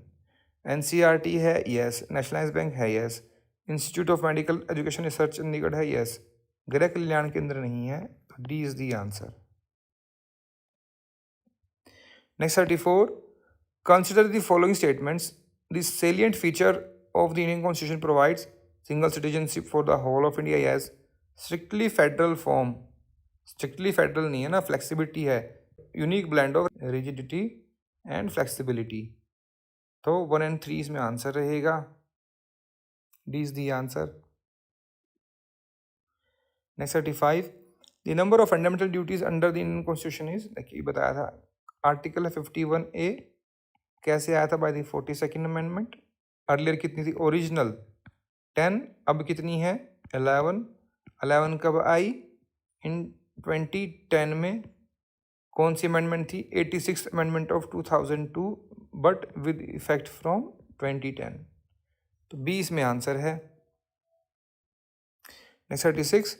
NCERT है, yes. Nationalized Bank है, yes. Institute of Medical Education Research Chandigarh है, yes. गृह कल्याण केंद्र नहीं है, तो D is the answer. Next 34. Consider the following statements. The salient feature of the Indian Constitution provides single citizenship for the whole of India as strictly federal form. Strictly federal नहीं है ना, flexibility है. Unique blend of rigidity and flexibility. तो 1 and 3 इसमें आंसर रहेगा। D is the answer. Next 35. The number of fundamental duties under the Indian constitution is, देखिए बताया था आर्टिकल 51A कैसे आया था? By the 42nd amendment. Earlier कितनी थी? ओरिजिनल 10, अब कितनी है? 11। 11 कब आई? इन 2010 में। कौन सी अमेंडमेंट थी? 86th amendment of 2002, but with effect from 2010। तो 20 में आंसर है। Next 36.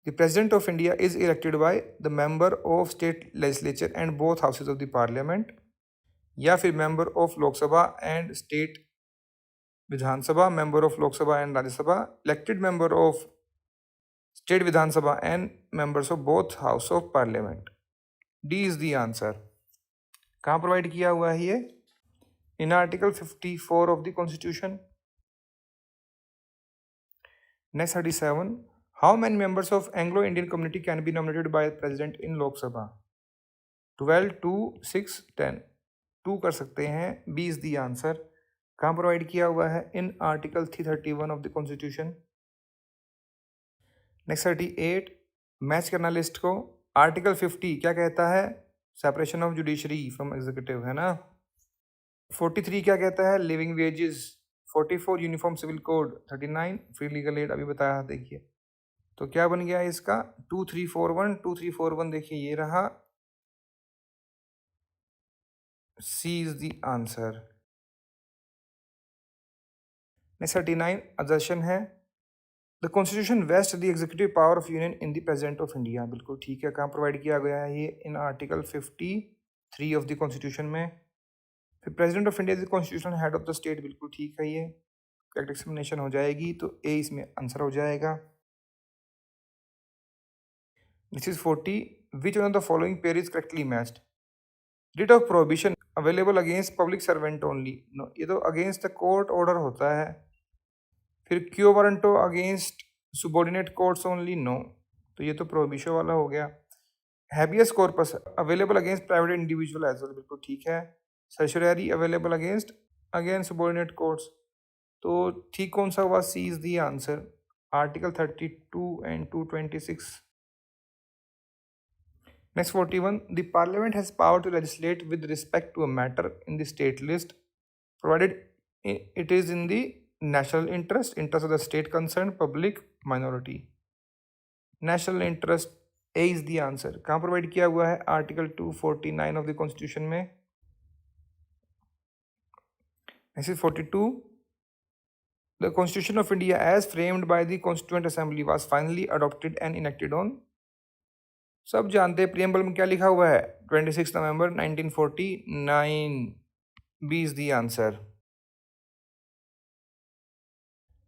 The president of India is elected by the member of state legislature and both houses of the parliament, या फिर member of Lok Sabha and state Vidhan Sabha, member of Lok Sabha and Rajya Sabha, elected member of state Vidhan Sabha and members of both house of parliament. D is the answer. कहाँ प्रोवाइड किया हुआ है ये? In article 54 of the constitution. Next 37. How many members of Anglo Indian community can be nominated by president in Lok Sabha? 12, 2, 6, 10. 2 कर सकते हैं। B is the answer. कहाँ प्रोवाइड किया हुआ है? In article 331 of the constitution. Next 38. Match करना लिस्ट को। आर्टिकल 50 क्या कहता है? Separation of judiciary from executive, है ना। 43 क्या कहता है? Living wages. 44 uniform civil code. 39 free legal aid, अभी बताया, देखिए। तो क्या बन गया इसका 2341, 2341 देखिए ये रहा, C is the answer. Next 39 assertion है the constitution vest the executive power of union in the president of India. बिल्कुल ठीक है, कहाँ प्रोवाइड किया गया है ये, in article 53 of the constitution में। फिर president of India is the constitutional head of the state, बिल्कुल ठीक है, ये करेक्ट एक्सप्लेनेशन हो जाएगी, तो ए इसमें आंसर हो जाएगा। This is 40 which one of the following pair is correctly matched. Writ of prohibition available against public servant only, no, ये तो अगेंस्ट द कोर्ट ऑर्डर होता है। फिर quo warranto against subordinate courts only, no, तो ये तो प्रोहिबिशन वाला हो गया। Habeas corpus available against private individual as well, बिल्कुल ठीक है। Certiorari available against again subordinate courts, तो ठीक कौन सा हुआ, C is the answer, article 32 and 226। Next 41, the parliament has power to legislate with respect to a matter in the state list, provided it is in the national interest of the state concerned, public, minority. National interest, A is the answer. कहाँ प्रोवाइड किया हुआ है, आर्टिकल 249 ऑफ द कॉन्स्टिट्यूशन में। Next is 42, the Constitution of India as framed by the Constituent Assembly was finally adopted and enacted on, सब जानते हैं प्रियम्बल में क्या लिखा हुआ है, 26 November 1949, B is the answer.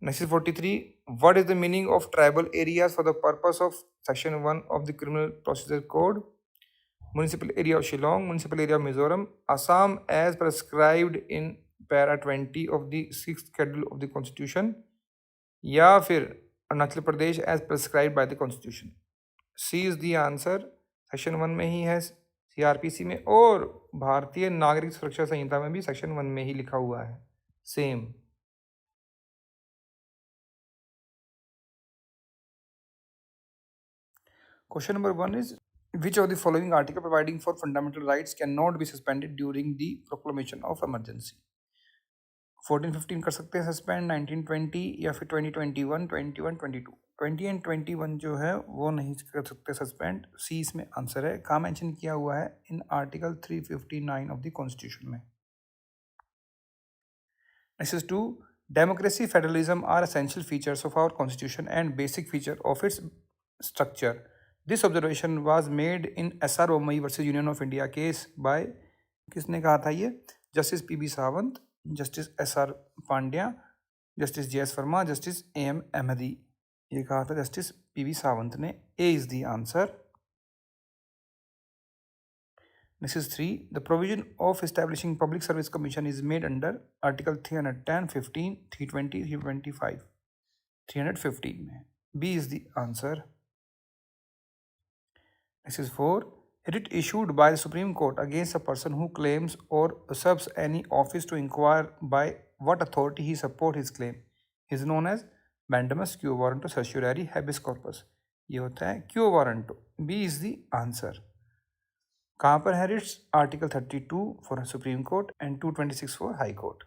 Next is 43, what is the meaning of tribal areas for the purpose of section 1 of the criminal procedure code. Municipal area of Shillong, municipal area of Mizoram, Assam as prescribed in para 20 of the 6th schedule of the constitution, या फिर Arunachal Pradesh as prescribed by the constitution. C is the answer, section 1 में ही है सीआरपीसी में, और भारतीय नागरिक सुरक्षा संहिता में भी सेक्शन 1 में ही लिखा हुआ है same. Question number 1 is which of the following article providing for fundamental rights can not be suspended during the proclamation of emergency. 14-15 कर सकते हैं सस्पेंड, 19-20 या फिर 20-21, 21-22। 20 एंड 21 जो है वो नहीं कर सकते सस्पेंड, सी इसमें आंसर है। कहाँ मेंशन किया हुआ है, in article 359 of the constitution में। Next is 2, democracy federalism are essential features of our constitution and basic feature of its structure. This observation was made in SR Bommai versus union of India case by, किसने कहा था ये, justice PB Sawant, justice SR Pandya, justice JS Verma, justice AM Ahmadi, ये कहा था जस्टिस पीवी सावंत ने। A is the answer. This is 3, the provision of establishing public service commission is made under article 310, 15, 320, 325, 315 में, B is the answer. This is 4, writ issued by the Supreme Court against a person who claims or usurps any office to inquire by what authority he support his claim is known as mandamus, quo warranto, certiorari, habeas corpus, ये होता है quo warranto, B is the answer. कहाँ पर है writs, article 32 for supreme court and 226 for high court.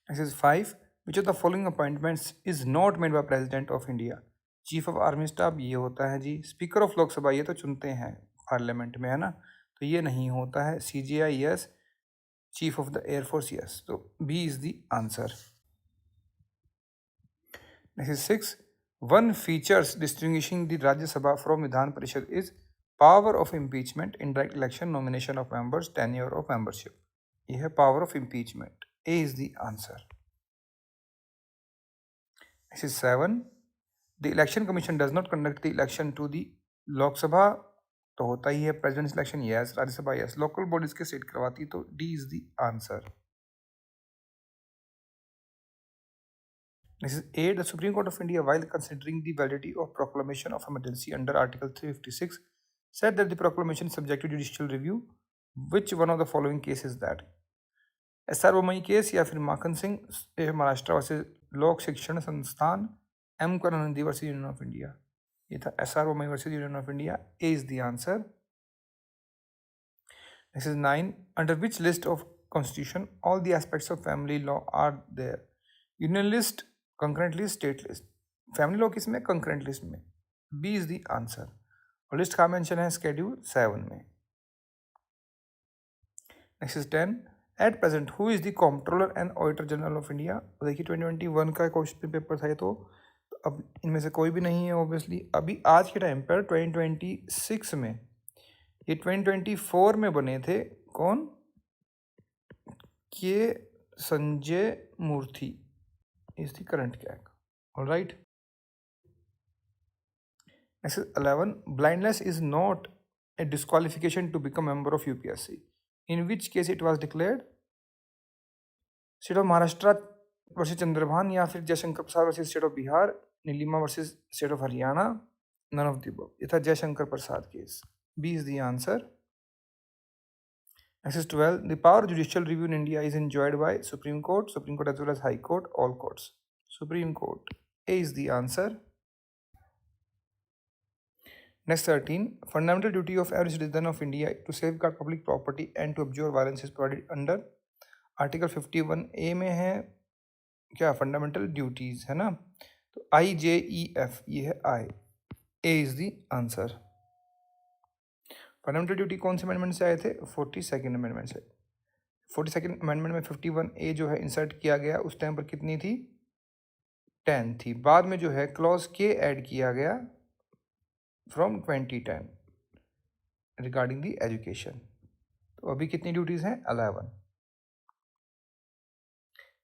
Next is 5, which of the following appointments is not made by president of India. Chief of army staff ये होता है जी, स्पीकर ऑफ लोकसभा ये तो चुनते हैं पार्लियामेंट में, है ना, तो ये नहीं होता है। CJI yes, chief of the air force yes, तो B is the answer. Next is 6, one features distinguishing the Rajya Sabha from Vidhan Parishad is power of impeachment, indirect election, nomination of members, tenure of membership, ये है power of impeachment. A is the answer. Next is 7, The election commission does not conduct the election to the Lok Sabha, तो होता ही है president election yes, Rajya Sabha yes, local bodies के सेट करवाती, तो D is the answer. This is 8, the supreme court of India while considering the validity of proclamation of emergency under article 356 said that the proclamation is subject to judicial review. Which one of the following case is that? SR Bommai case या फिर Makhan Singh Maharashtra versus Lok Shikshan Sansthan, M Karunanidhi versus union of India, ये था SR Bommai versus union of India. A is the answer. This is 9, under which list of constitution all the aspects of family law are there. Union list, concurrent list, state list, family law किस में? कंकरेंट लिस्ट में। B is the answer. और लिस्ट का मेंशन है स्केड्यूल 7 में। Next is 10। At present who is the controller and auditor general of India? देखिए 2021 का क्वेश्चन पेपर था ये, तो अब इनमें से कोई भी नहीं है ऑब्वियसली। अभी आज के टाइम पर 2026 में, ये 2024 में बने थे। कौन? K Sanjay Murthy is the current CAG. Alright. Next is 11। Blindness is not a disqualification to become member of UPSC. In which case it was declared? State of Maharashtra versus Chandrabhan, या फिर Jaishankar Prasad versus state of Bihar, Neelima versus state of Haryana, none of the above. ये था Jaishankar Prasad case. B is the answer. Next is 12। The power of judicial review in India is enjoyed by supreme court as well as high court, all courts. Supreme court. A is the answer. Next 13. Fundamental duty of every citizen of India to safeguard public property and to abjure violence is provided under Article 51A में है क्या? फंडामेंटल ड्यूटीज है ना, तो IJEF ये है I। A is the answer. Fundamental duty कौन से अमेंडमेंट से आए थे? 42nd अमेंडमेंट से। 42nd अमेंडमेंट में 51A जो है इंसर्ट किया गया, उस टाइम पर कितनी थी? 10 थी। बाद में जो है क्लॉज K ऐड किया गया फ्रॉम 2010 रिगार्डिंग दी एजुकेशन। तो अभी कितनी ड्यूटीज हैं? 11।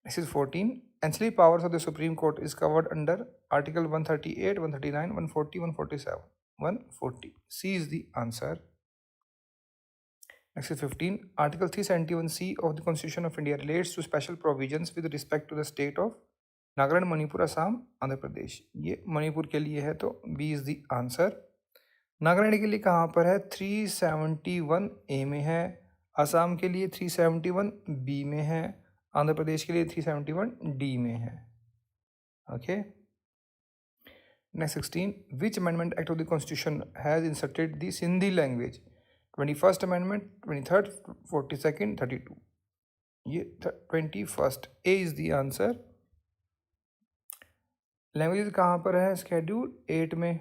Next is 14। Ancillary powers of the supreme court is covered under article 138, 139, 140, 147, 140। C is the answer. Next is 15। Article 371C of the constitution of India relates to special provisions with respect to the state of Nagaland, Manipur, Assam, Andhra Pradesh. ये मणिपुर के लिए है, तो B is the answer. Nagaland के लिए कहाँ पर है? 371A में है। असम के लिए 371B में है। आंध्र प्रदेश के लिए 371D में है। Okay. Next 16। Which amendment act of the constitution has inserted the Sindhi language? 21st amendment, 23rd, 42nd, 32। ये 21st। A is the answer. Language कहाँ पर है? स्केड्यूल 8 में।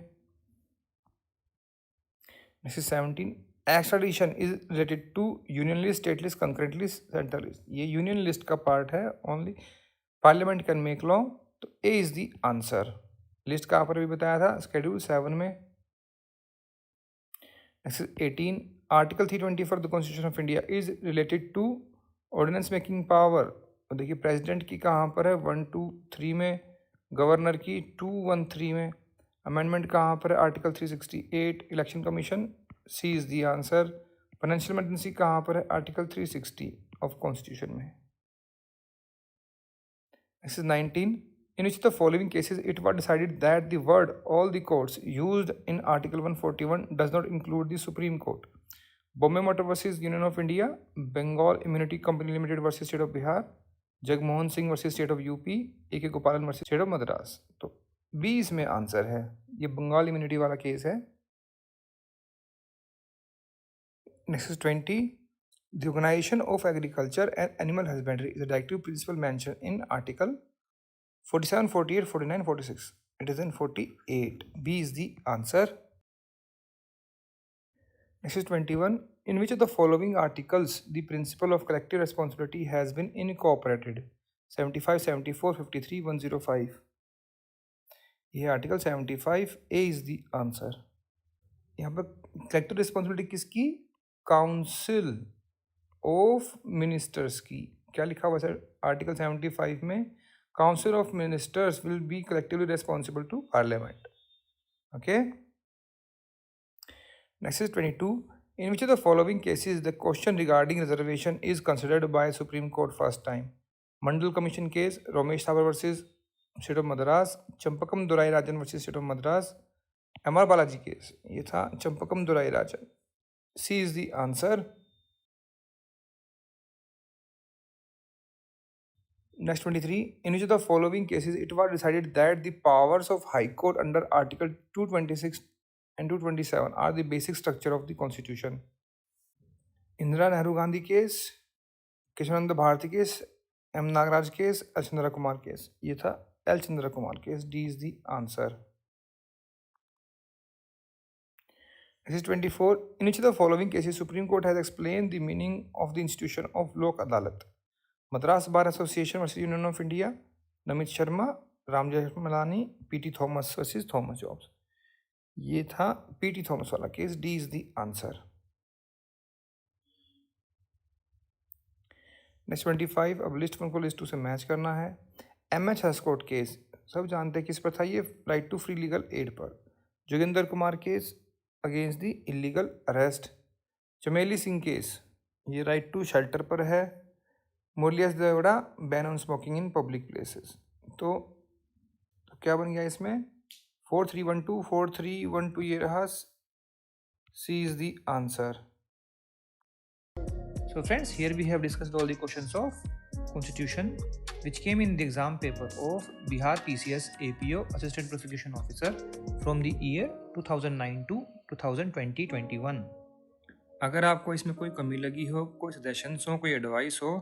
Next is 17. Extradition is related to union list, state list, concurrent list, central list. ये union list का part है only. Parliament can make law. तो A is the answer. List कहाँ पर भी बताया था? Schedule 7 में। Next is 18. Article 324 of the Constitution of India is related to ordinance making power. तो देखिए प्रेसिडेंट की कहाँ पर है? 1, 2, 3 में। गवर्नर की 2, 1, 3 में। अमेंडमेंट कहाँ पर है? Article 368। Election commission. C is the answer. Financial emergency कहाँ पर है? आर्टिकल 360 ऑफ कॉन्स्टिट्यूशन में। This is 19. In which the following cases it was decided that the word all the courts used in article 141 does not include the supreme court? Bombay motor versus union of India, Bengal immunity company limited versus state of Bihar, Jagmohan Singh versus state of UP, AK गोपालन वर्सेस स्टेट ऑफ मद्रास। तो 20 में आंसर है। ये बंगाल इम्यूनिटी वाला केस है। Next is 20. The Organization of Agriculture and Animal Husbandry is a directive principle mentioned in Article 47, 48, 49, 46. It is in 48. B is the answer. Next is 21. In which of the following articles the principle of collective responsibility has been incorporated? 75, 74, 53, 105. ये article 75। A is the answer. यहाँ पर कलेक्टिव रिस्पॉन्सिबिलिटी किसकी? काउंसिल ऑफ मिनिस्टर्स की। क्या लिखा हुआ सर आर्टिकल 75 में? Council of ministers will be collectively responsible to parliament. Okay. Next is 22. In which of the following cases the question regarding reservation is considered by supreme court first time? Mandal commission case, Romesh Thapar versus state of Madras, Champakam Durai Rajan versus state of Madras, MR Balaji case. ये था चंपकम दुराई राजन। C is the answer. Next 23. In which of the following cases it was decided that the powers of High Court under Article 226 and 227 are the basic structure of the Constitution? Indira Nehru Gandhi case, Keshavananda Bharati case, M. Nagaraj case, Chandra Kumar case. ये था L. Chandra Kumar case. D is the answer. Exercise 24. In each of the following cases, Supreme Court has explained the meaning of the institution of Lok Adalat. Madras Bar Association versus Union of India, Namit Sharma, Ram Jethmalani, P.T. Thomas versus Thomas Jobs. ये था P.T. Thomas वाला case. D is the answer. Next 25. अब लिस्ट 1 को लिस्ट 2 से मैच करना है. M.H. हस्कोट केस सब जानते हैं किस पर था. ये right to free legal aid पर. Joginder Kumar case against the illegal arrest. Chameli Singh case ये राइट टू शेल्टर पर है. Murli S Deora ban on smoking in public places. तो क्या बन गया इसमें 4312 4312 ये रहा. C is the answer. So friends, here we have discussed all the questions of Constitution which came in the exam paper of Bihar PCS APO Assistant Prosecution Officer from the year 2009 to 2020-21. अगर आपको इसमें कोई कमी लगी हो, कोई सजेशंस हो, कोई एडवाइस हो,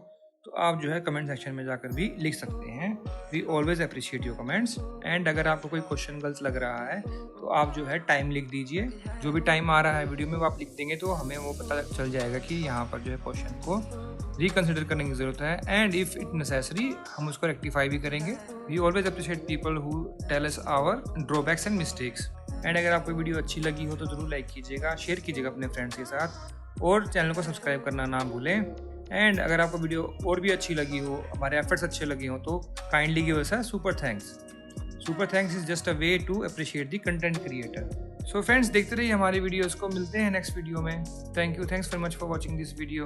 तो आप जो है कमेंट सेक्शन में जाकर भी लिख सकते हैं. We always appreciate your comments. And अगर आपको कोई क्वेश्चन गलत लग रहा है तो आप जो है टाइम लिख दीजिए. जो भी टाइम आ रहा है वीडियो में वो आप लिख देंगे तो हमें वो पता चल जाएगा कि यहाँ पर जो है क्वेश्चन को रिकन्सिडर करने की ज़रूरत है. एंड इफ़ इट नेसेसरी हम उसको रेक्टिफाई भी करेंगे. We always appreciate people who tell us our drawbacks and mistakes. And अगर आपको वीडियो अच्छी लगी हो तो ज़रूर लाइक कीजिएगा, शेयर कीजिएगा अपने फ्रेंड्स के साथ और चैनल को सब्सक्राइब करना ना भूलें. एंड अगर आपको वीडियो और भी अच्छी लगी हो, हमारे एफर्ट्स अच्छे लगे हो तो kindly give us a super thanks. Super thanks is just a way to appreciate the content creator. So friends, देखते रहिए हमारी वीडियोस को. मिलते हैं नेक्स्ट वीडियो में. Thank you. Thanks very much for watching this video.